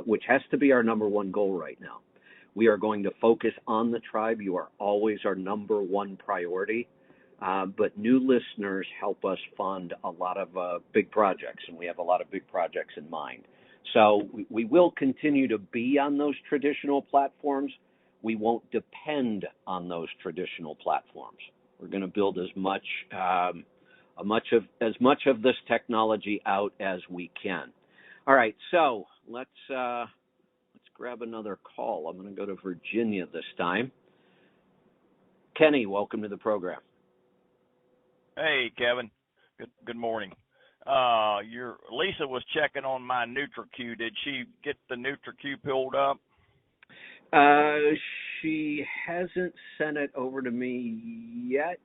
which has to be our number one goal right now. We are going to focus on the tribe. You are always our number one priority. But new listeners help us fund a lot of big projects, and we have a lot of big projects in mind. So we will continue to be on those traditional platforms. We won't depend on those traditional platforms. We're going to build as much of this technology out as we can. All right, so let's grab another call. I'm going to go to Virginia this time. Kenny, welcome to the program. Hey, Kevin. Good morning. Your Lisa was checking on my NutriQ. Did she get the NutriQ pulled up? She hasn't sent it over to me yet.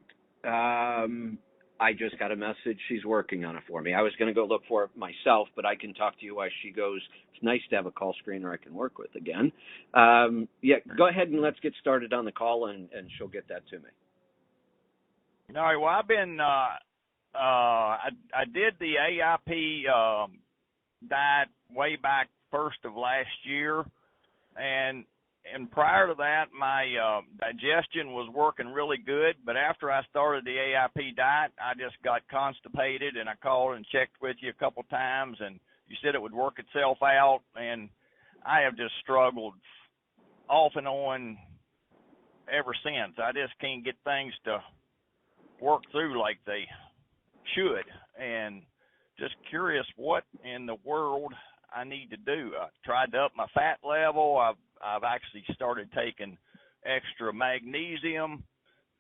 I just got a message. She's working on it for me. I was going to go look for it myself, but I can talk to you while she goes. It's nice to have a call screener I can work with again. Yeah, go ahead and let's get started on the call, and she'll get that to me. All right. Well, I've been I did the AIP diet way back first of last year, and prior to that, my digestion was working really good. But after I started the AIP diet, I just got constipated, and I called and checked with you a couple times, and you said it would work itself out. And I have just struggled off and on ever since. I just can't get things to work through like they should, and just curious what in the world I need to do. I tried to up my fat level. I've actually started taking extra magnesium.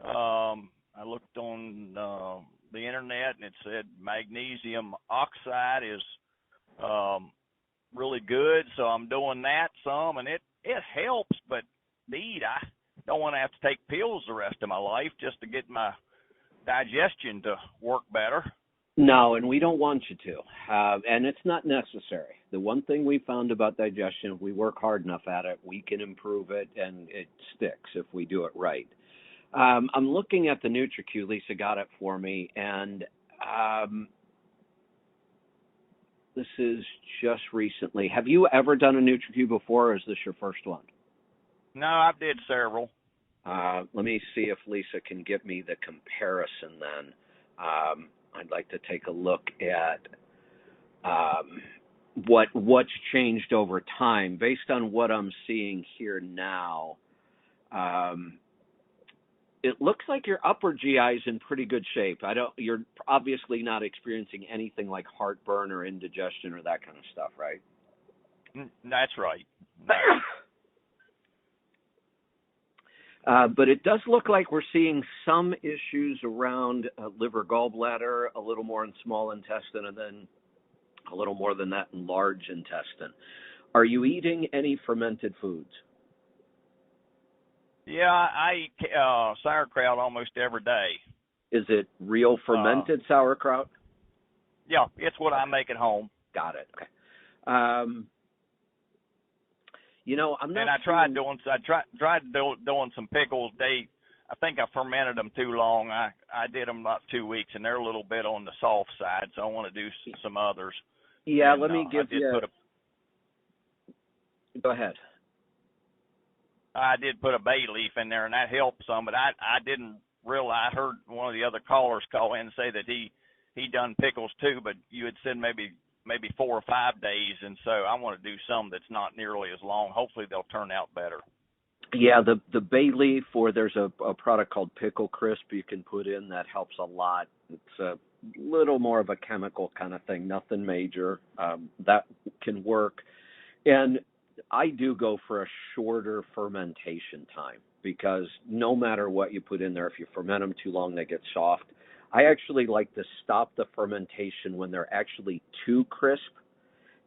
I looked on the internet, and it said magnesium oxide is really good, so I'm doing that some, and it helps, but I don't want to have to take pills the rest of my life just to get my digestion to work better. No, and we don't want you to. And it's not necessary. The one thing we found about digestion, if we work hard enough at it, we can improve it, and it sticks if we do it right. I'm looking at the NutriQ. Lisa got it for me, and this is just recently. Have you ever done a NutriQ before, or is this your first one? No, I did several. Let me see if Lisa can get me the comparison then. I'd like to take a look at what's changed over time. Based on what I'm seeing here now, It looks like your upper GI is in pretty good shape. You're obviously not experiencing anything like heartburn or indigestion or that kind of stuff, right? That's right. But it does look like we're seeing some issues around liver, gallbladder, a little more in small intestine, and then a little more than that in large intestine. Are you eating any fermented foods? Yeah, I eat sauerkraut almost every day. Is it real fermented sauerkraut? Yeah, it's what I make at home. Got it. Okay. I'm not. And I tried doing some pickles. I think I fermented them too long. I did them about 2 weeks, and they're a little bit on the soft side. So I want to do some others. Yeah, and, let me give you. Go ahead. I did put a bay leaf in there, and that helped some. But I didn't realize. I heard one of the other callers call in and say that he done pickles too, but you had said maybe 4 or 5 days, and so I want to do some that's not nearly as long. Hopefully they'll turn out better. Yeah, the bay leaf, or there's a product called Pickle Crisp you can put in that helps a lot. It's a little more of a chemical kind of thing, nothing major. That can work. And I do go for a shorter fermentation time because no matter what you put in there, if you ferment them too long, they get soft. I actually like to stop the fermentation when they're actually too crisp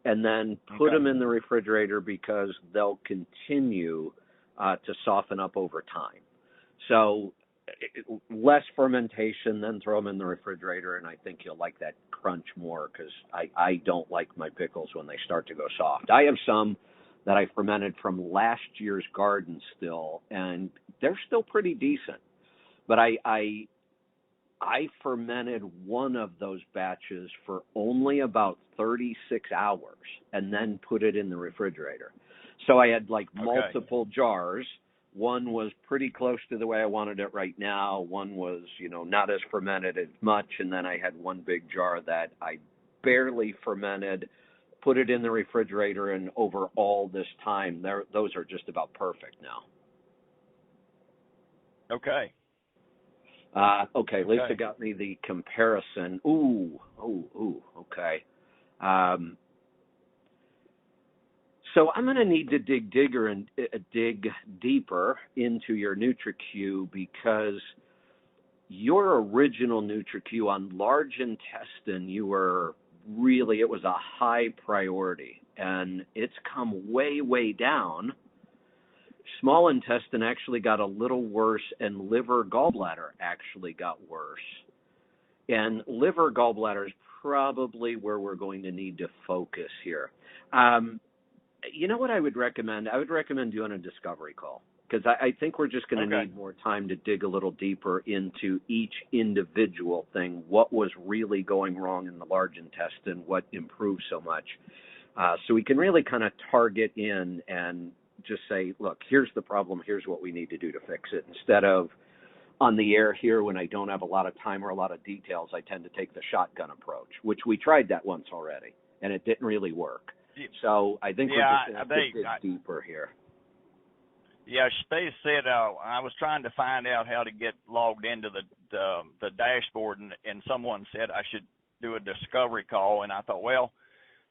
and then put them in the refrigerator because they'll continue to soften up over time. So less fermentation, then throw them in the refrigerator, and I think you'll like that crunch more because I don't like my pickles when they start to go soft. I have some that I fermented from last year's garden still, and they're still pretty decent. But I fermented one of those batches for only about 36 hours and then put it in the refrigerator. So I had multiple jars. One was pretty close to the way I wanted it right now. One was, not as fermented as much. And then I had one big jar that I barely fermented, put it in the refrigerator, and over all this time, those are just about perfect now. Okay. Okay, Lisa got me the comparison. Ooh, okay. So I'm going to need to dig deeper into your NutriQ because your original NutriQ on large intestine, it was a high priority, and it's come way, way down. Small intestine actually got a little worse, and liver, gallbladder actually got worse. And liver, gallbladder is probably where we're going to need to focus here. You know what I would recommend? I would recommend doing a discovery call because I think we're just going to need more time to dig a little deeper into each individual thing, what was really going wrong in the large intestine, what improved so much. So we can really kind of target in and just say, look, here's the problem, here's what we need to do to fix it. Instead of on the air here when I don't have a lot of time or a lot of details, I tend to take the shotgun approach, which we tried that once already, and it didn't really work. So I think we're just going to dig deeper here. Yeah, Space said I was trying to find out how to get logged into the dashboard, and someone said I should do a discovery call, and I thought, well,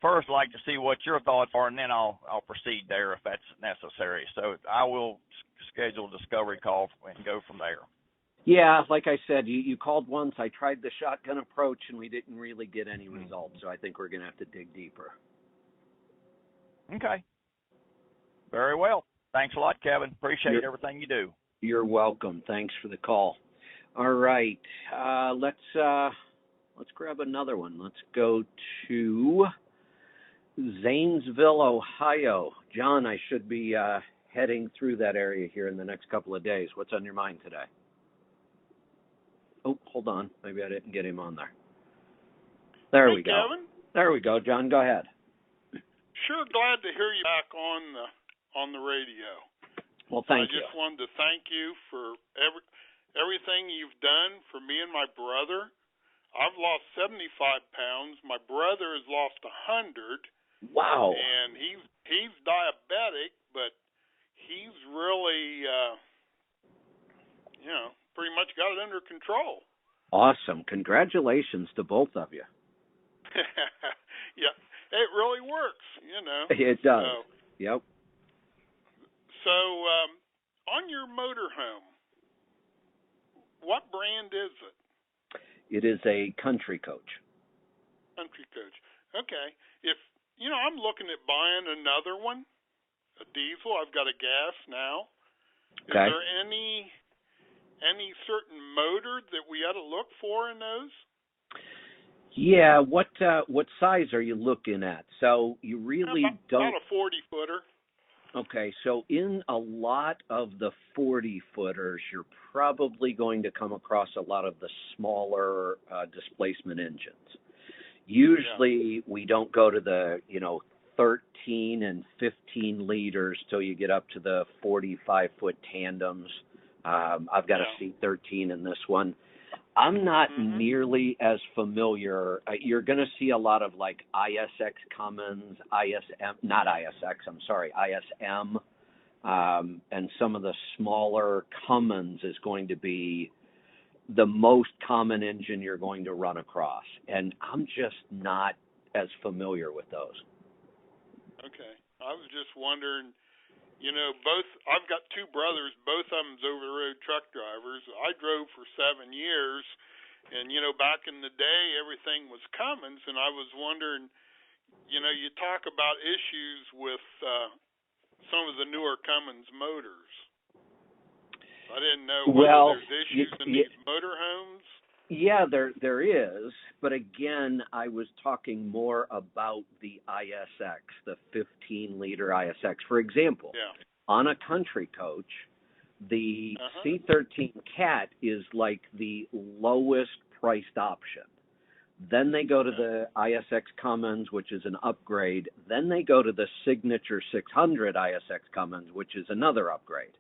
first I'd like to see what your thoughts are, and then I'll proceed there if that's necessary. So I will schedule a discovery call and go from there. Yeah, like I said, you called once. I tried the shotgun approach, and we didn't really get any results. So I think we're going to have to dig deeper. Okay. Very well. Thanks a lot, Kevin. Appreciate everything you do. You're welcome. Thanks for the call. All right. Let's grab another one. Let's go to Zanesville, Ohio. John, I should be heading through that area here in the next couple of days. What's on your mind today? Oh, hold on. Maybe I didn't get him on there. There we go. Kevin? There we go. John, go ahead. Sure glad to hear you back on the radio. Well, thank you. I just wanted to thank you for everything you've done for me and my brother. I've lost 75 pounds. My brother has lost 100. Wow. And he's diabetic, but he's really pretty much got it under control. Awesome. Congratulations to both of you. Yeah, it really works, It does. So, yep. So, on your motorhome, what brand is it? It is a Country Coach. Country Coach. Okay. If I'm looking at buying another one, a diesel. I've got a gas now. Okay. Is there any certain motor that we ought to look for in those? Yeah. What size are you looking at? So you really don't. About a 40-footer. Okay, so in a lot of the 40-footers, you're probably going to come across a lot of the smaller displacement engines. Usually, we don't go to the 13 and 15 liters till you get up to the 45-foot tandems. I've got a C13 in this one. I'm not nearly as familiar. You're going to see a lot of like ISX Cummins, ISM, and some of the smaller Cummins is going to be the most common engine you're going to run across. And I'm just not as familiar with those. Okay. I was just wondering, I've got two brothers, both of them's over-the-road truck drivers. I drove for 7 years, and, back in the day, everything was Cummins, and I was wondering, you talk about issues with some of the newer Cummins motors. I didn't know whether there's issues in these motorhomes. Yeah, there is, but again, I was talking more about the ISX, the 15-liter ISX. For example, on a Country Coach, the C13 Cat is like the lowest priced option. Then they go to the ISX Cummins, which is an upgrade. Then they go to the Signature 600 ISX Cummins, which is another upgrade.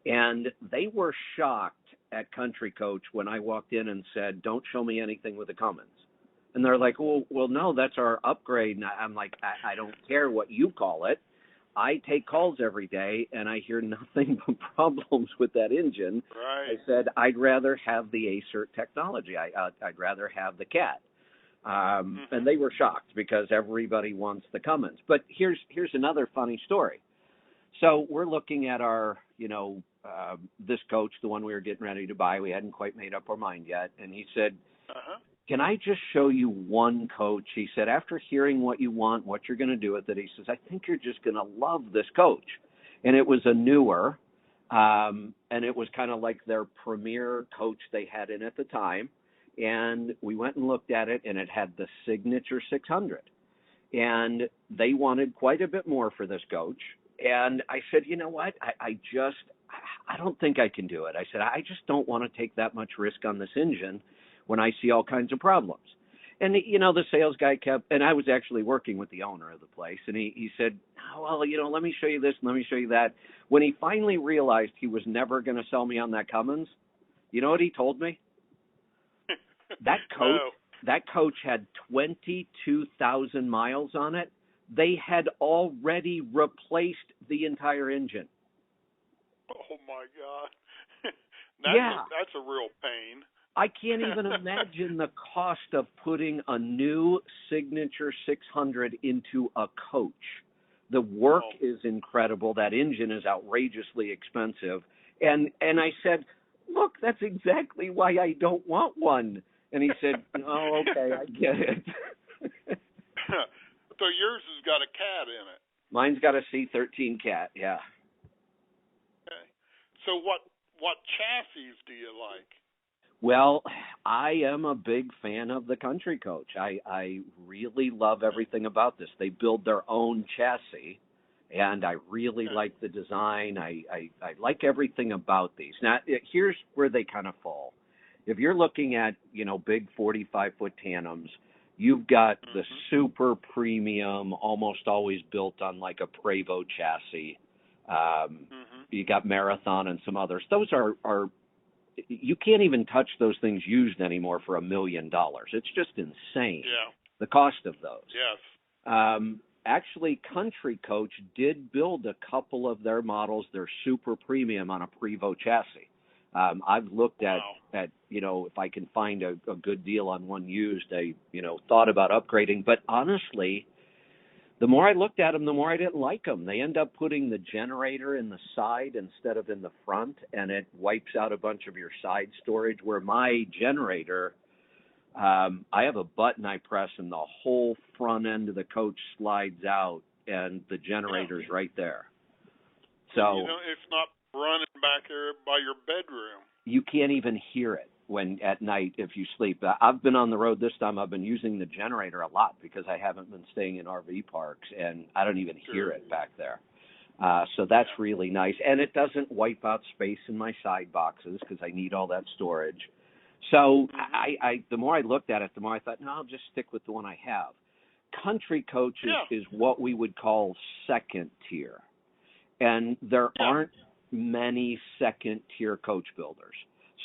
And they were shocked at Country Coach when I walked in and said, "Don't show me anything with the Cummins." And they're like, well, no, that's our upgrade. And I'm like, I don't care what you call it. I take calls every day, and I hear nothing but problems with that engine. Right. I said, I'd rather have the ACERT technology. I'd rather have the Cat. And they were shocked because everybody wants the Cummins. But here's another funny story. So we're looking at our, this coach, the one we were getting ready to buy. We hadn't quite made up our mind yet. And he said, can I just show you one coach? He said, after hearing what you want, what you're going to do with it, he says, I think you're just going to love this coach. And it was a newer, and it was kind of like their premier coach they had in at the time. And we went and looked at it, and it had the Signature 600. And they wanted quite a bit more for this coach. And I said, you know what? I don't think I can do it. I said, I just don't want to take that much risk on this engine when I see all kinds of problems. And, the sales guy kept, and I was actually working with the owner of the place, and he said, oh, well, let me show you this, and let me show you that. When he finally realized he was never going to sell me on that Cummins, you know what he told me? That coach had 22,000 miles on it. They had already replaced the entire engine. Oh, my God. That's a real pain. I can't even imagine the cost of putting a new Signature 600 into a coach. The work is incredible. That engine is outrageously expensive. And I said, look, that's exactly why I don't want one. And he said, oh, okay, I get it. So yours has got a Cat in it. Mine's got a C13 Cat, yeah. Okay. So what chassis do you like? Well, I am a big fan of the Country Coach. I really love everything about this. They build their own chassis, and I really like the design. I like everything about these. Now, here's where they kind of fall. If you're looking at, big 45-foot tandems, you've got the super premium, almost always built on like a Prevost chassis. You got Marathon and some others. Those are you can't even touch those things used anymore for $1 million. It's just insane. Yeah. The cost of those. Yes. Actually, Country Coach did build a couple of their models. They're super premium on a Prevost chassis. I've looked Wow. at if I can find a good deal on one used, I thought about upgrading. But honestly, the more I looked at them, the more I didn't like them. They end up putting the generator in the side instead of in the front, and it wipes out a bunch of your side storage. Where my generator, I have a button I press, and the whole front end of the coach slides out, and the generator's right there. So it's not running back there by your bedroom. You can't even hear it when at night if you sleep. I've been on the road this time. I've been using the generator a lot because I haven't been staying in RV parks, and I don't even hear it back there. So that's really nice. And it doesn't wipe out space in my side boxes because I need all that storage. So I the more I looked at it, the more I thought, no, I'll just stick with the one I have. Country Coach is what we would call second tier. And there aren't many second tier coach builders.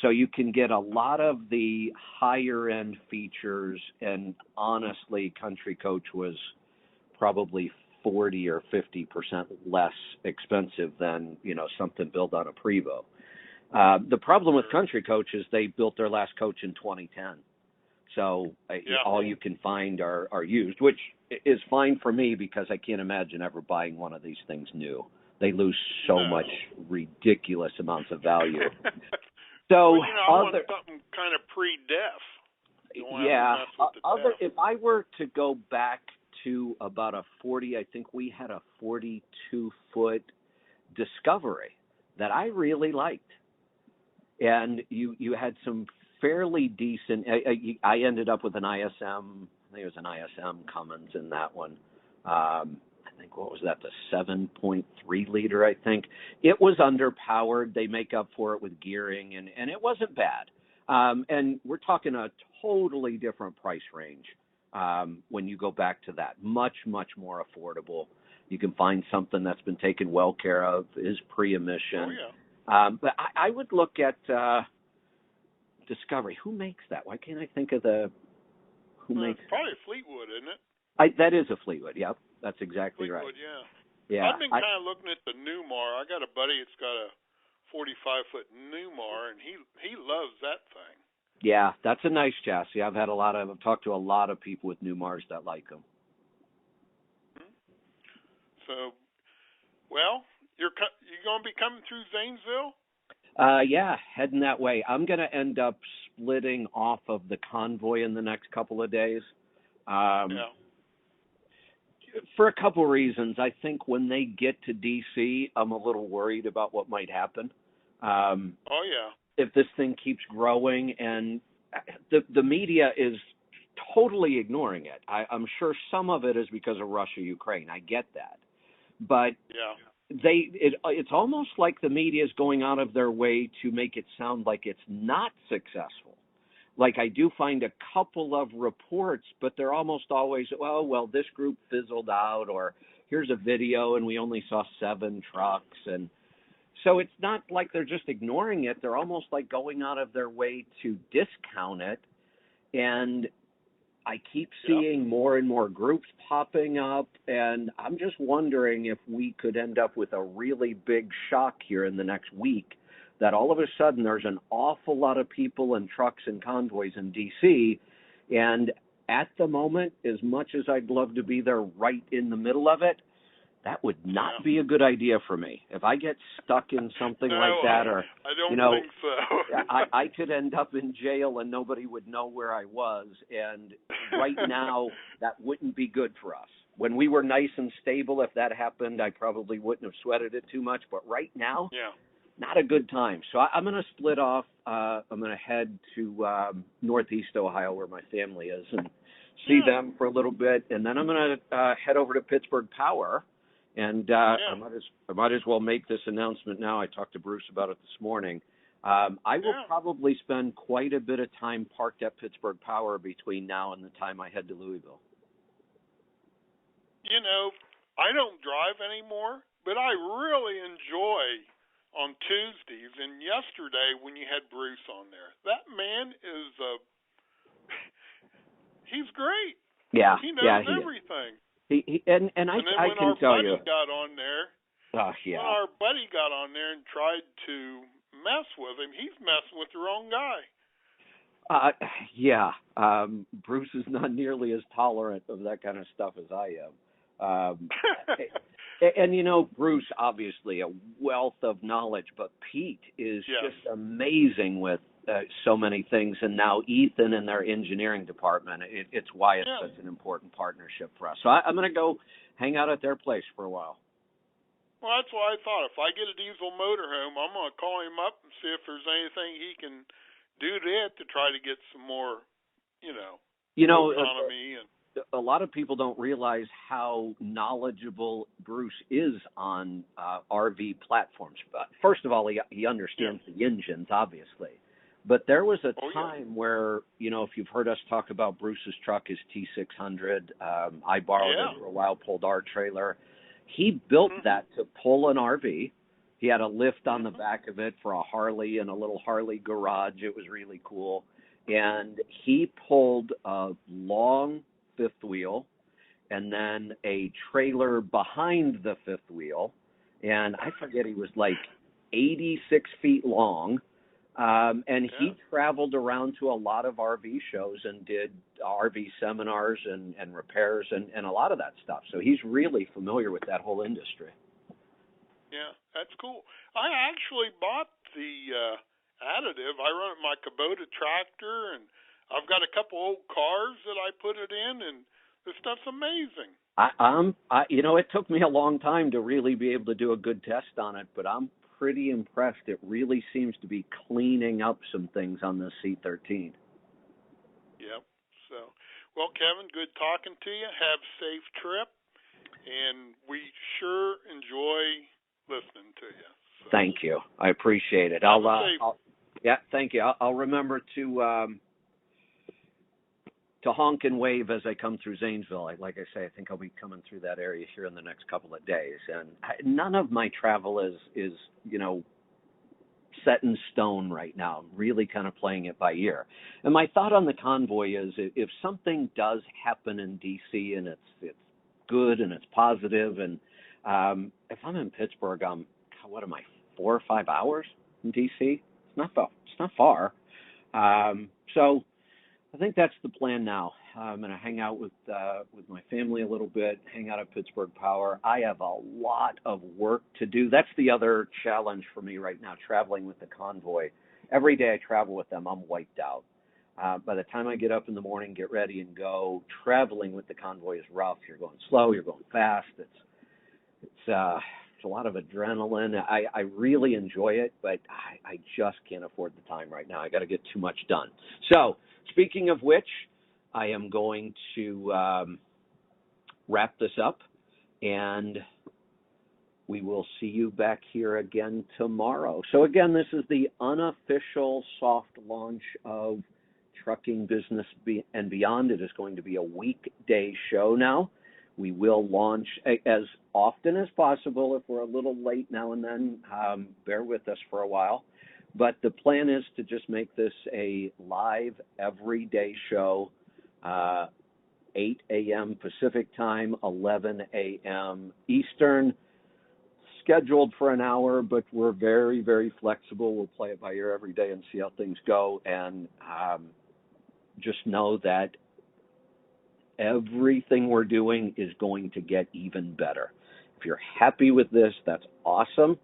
So you can get a lot of the higher end features, and honestly, Country Coach was probably 40 or 50% less expensive than, something built on a Prevost. The problem with Country Coach is they built their last coach in 2010. So all you can find are used, which is fine for me because I can't imagine ever buying one of these things new. They lose so much ridiculous amounts of value. So I want something kind of pre-def. If I were to go back to about a 40, I think we had a 42-foot Discovery that I really liked. And you had some fairly decent, I ended up with an ISM, I think it was an ISM Cummins in that one. I think, what was that, the 7.3 liter, I think. It was underpowered. They make up for it with gearing, and it wasn't bad. And we're talking a totally different price range when you go back to that. Much, much more affordable. You can find something that's been taken well care of, is pre-emission. But I would look at Discovery. Who makes that? Why can't I think of who makes it's probably Fleetwood, isn't it? That is a Fleetwood, yep. That's exactly Fleetwood, right. Yeah. I've been kind of looking at the Newmar. I got a buddy that's got a 45-foot Newmar, and he loves that thing. Yeah, that's a nice chassis. I've talked to a lot of people with Newmars that like them. So, well, you're going to be coming through Zanesville? Yeah, heading that way. I'm going to end up splitting off of the convoy in the next couple of days. For a couple reasons. I think when they get to D.C., I'm a little worried about what might happen. If this thing keeps growing, and the media is totally ignoring it. I'm sure some of it is because of Russia, Ukraine. I get that. But it's almost like the media is going out of their way to make it sound like it's not successful. Like, I do find a couple of reports, but they're almost always, well, this group fizzled out, or here's a video and we only saw 7 trucks. And so it's not like they're just ignoring it. They're almost like going out of their way to discount it. And I keep seeing more and more groups popping up, and I'm just wondering if we could end up with a really big shock here in the next week, that all of a sudden there's an awful lot of people and trucks and convoys in D.C., and at the moment, as much as I'd love to be there right in the middle of it, that would not be a good idea for me. If I get stuck in something like that, or I don't think so. I could end up in jail and nobody would know where I was. And right now, that wouldn't be good for us. When we were nice and stable, if that happened, I probably wouldn't have sweated it too much. But right now, not a good time. So I'm going to split off. I'm going to head to Northeast Ohio, where my family is, and see them for a little bit. And then I'm going to head over to Pittsburgh Power. And I might as well make this announcement now. I talked to Bruce about it this morning. I will probably spend quite a bit of time parked at Pittsburgh Power between now and the time I head to Louisville. I don't drive anymore, but I really enjoy on Tuesdays and yesterday when you had Bruce on there. That man is he's great. Yeah, he knows everything. And I can tell you. When our buddy got on there and tried to mess with him. He's messing with the wrong guy. Yeah. Bruce is not nearly as tolerant of that kind of stuff as I am. And you know, Bruce, obviously a wealth of knowledge, but Pete is just amazing with so many things. And now Ethan and their engineering department, it's why it's such an important partnership for us. So I'm going to go hang out at their place for a while. Well, that's what I thought. If I get a diesel motorhome, I'm going to call him up and see if there's anything he can do to it to try to get some more, autonomy. A lot of people don't realize how knowledgeable Bruce is on RV platforms. But first of all, he understands the engines, obviously. But there was a time where, if you've heard us talk about Bruce's truck, his T600, I borrowed it for a while, pulled our trailer. He built that to pull an RV. He had a lift on the back of it for a Harley and a little Harley garage. It was really cool. And he pulled a long fifth wheel and then a trailer behind the fifth wheel. And I forget, he was like 86 feet long. And he traveled around to a lot of RV shows and did RV seminars and repairs and a lot of that stuff. So he's really familiar with that whole industry. Yeah, that's cool. I actually bought the additive. I run my Kubota tractor, and I've got a couple old cars that I put it in, and this stuff's amazing. It took me a long time to really be able to do a good test on it, but I'm pretty impressed. It really seems to be cleaning up some things on the C13. Yep. So, well, Kevin, good talking to you. Have a safe trip, and we sure enjoy listening to you. So. Thank you. I appreciate it. Thank you. I'll remember to honk and wave as I come through Zanesville. Like I say, I think I'll be coming through that area here in the next couple of days. And none of my travel is set in stone right now. I'm really kind of playing it by ear. And my thought on the convoy is if something does happen in D.C. and it's good and it's positive, and if I'm in Pittsburgh, I'm 4 or 5 hours in D.C.? It's not far. So I think that's the plan now. I'm going to hang out with my family a little bit, hang out at Pittsburgh Power. I have a lot of work to do. That's the other challenge for me right now, traveling with the convoy. Every day I travel with them, I'm wiped out. By the time I get up in the morning, get ready and go, traveling with the convoy is rough. You're going slow, you're going fast. It's a lot of adrenaline. I really enjoy it, but I just can't afford the time right now. I got to get too much done. So, speaking of which, I am going to wrap this up, and we will see you back here again tomorrow. So again, this is the unofficial soft launch of Trucking Business and Beyond. It is going to be a weekday show now. We will launch as often as possible. If we're a little late now and then, bear with us for a while. But the plan is to just make this a live everyday show, 8 a.m. Pacific time, 11 a.m. Eastern, scheduled for an hour, but we're very, very flexible. We'll play it by ear every day and see how things go. And just know that everything we're doing is going to get even better. If you're happy with this, that's awesome.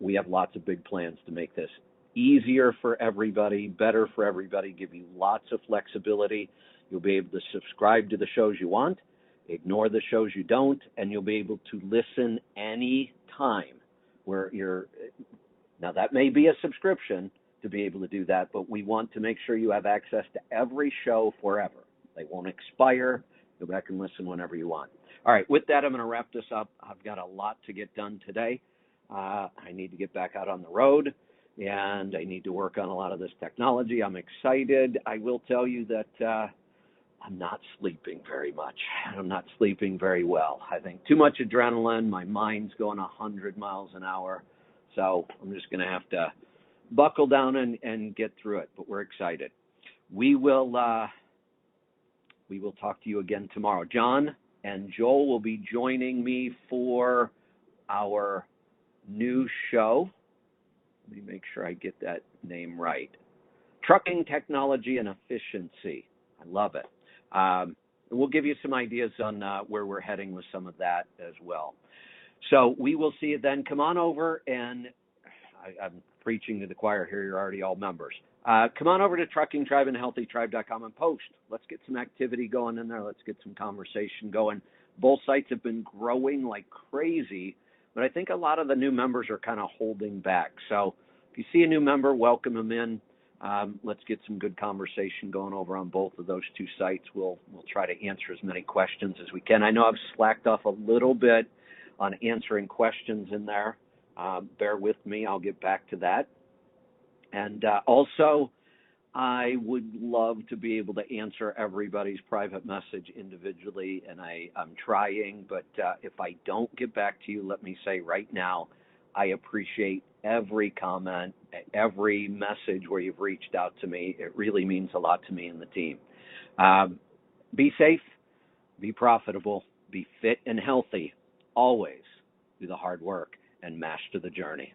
We have lots of big plans to make this easier for everybody, better for everybody, give you lots of flexibility. You'll be able to subscribe to the shows you want, ignore the shows you don't, and you'll be able to listen any time where you're. Now, that may be a subscription to be able to do that, but we want to make sure you have access to every show forever. They won't expire. Go back and listen whenever you want. All right, with that, I'm going to wrap this up. I've got a lot to get done today. I need to get back out on the road, and I need to work on a lot of this technology. I'm excited. I will tell you that I'm not sleeping very much. I'm not sleeping very well. I think too much adrenaline. My mind's going 100 miles an hour. So I'm just going to have to buckle down and get through it. But we're excited. We will talk to you again tomorrow. John and Joel will be joining me for our new show. Let me make sure I get that name right. Trucking Technology and Efficiency. I love it. We'll give you some ideas on where we're heading with some of that as well. So we will see you then. Come on over, and I'm preaching to the choir here. You're already all members. Come on over to truckingtribeandhealthytribe.com and post. Let's get some activity going in there. Let's get some conversation going. Both sites have been growing like crazy, but I think a lot of the new members are kind of holding back. So if you see a new member, welcome them in. Let's get some good conversation going over on both of those two sites. We'll try to answer as many questions as we can. I know I've slacked off a little bit on answering questions in there. Bear with me. I'll get back to that. And also, I would love to be able to answer everybody's private message individually, and I'm trying. But if I don't get back to you, let me say right now, I appreciate every comment, every message where you've reached out to me. It really means a lot to me and the team. Be safe, be profitable, be fit and healthy. Always do the hard work and master the journey.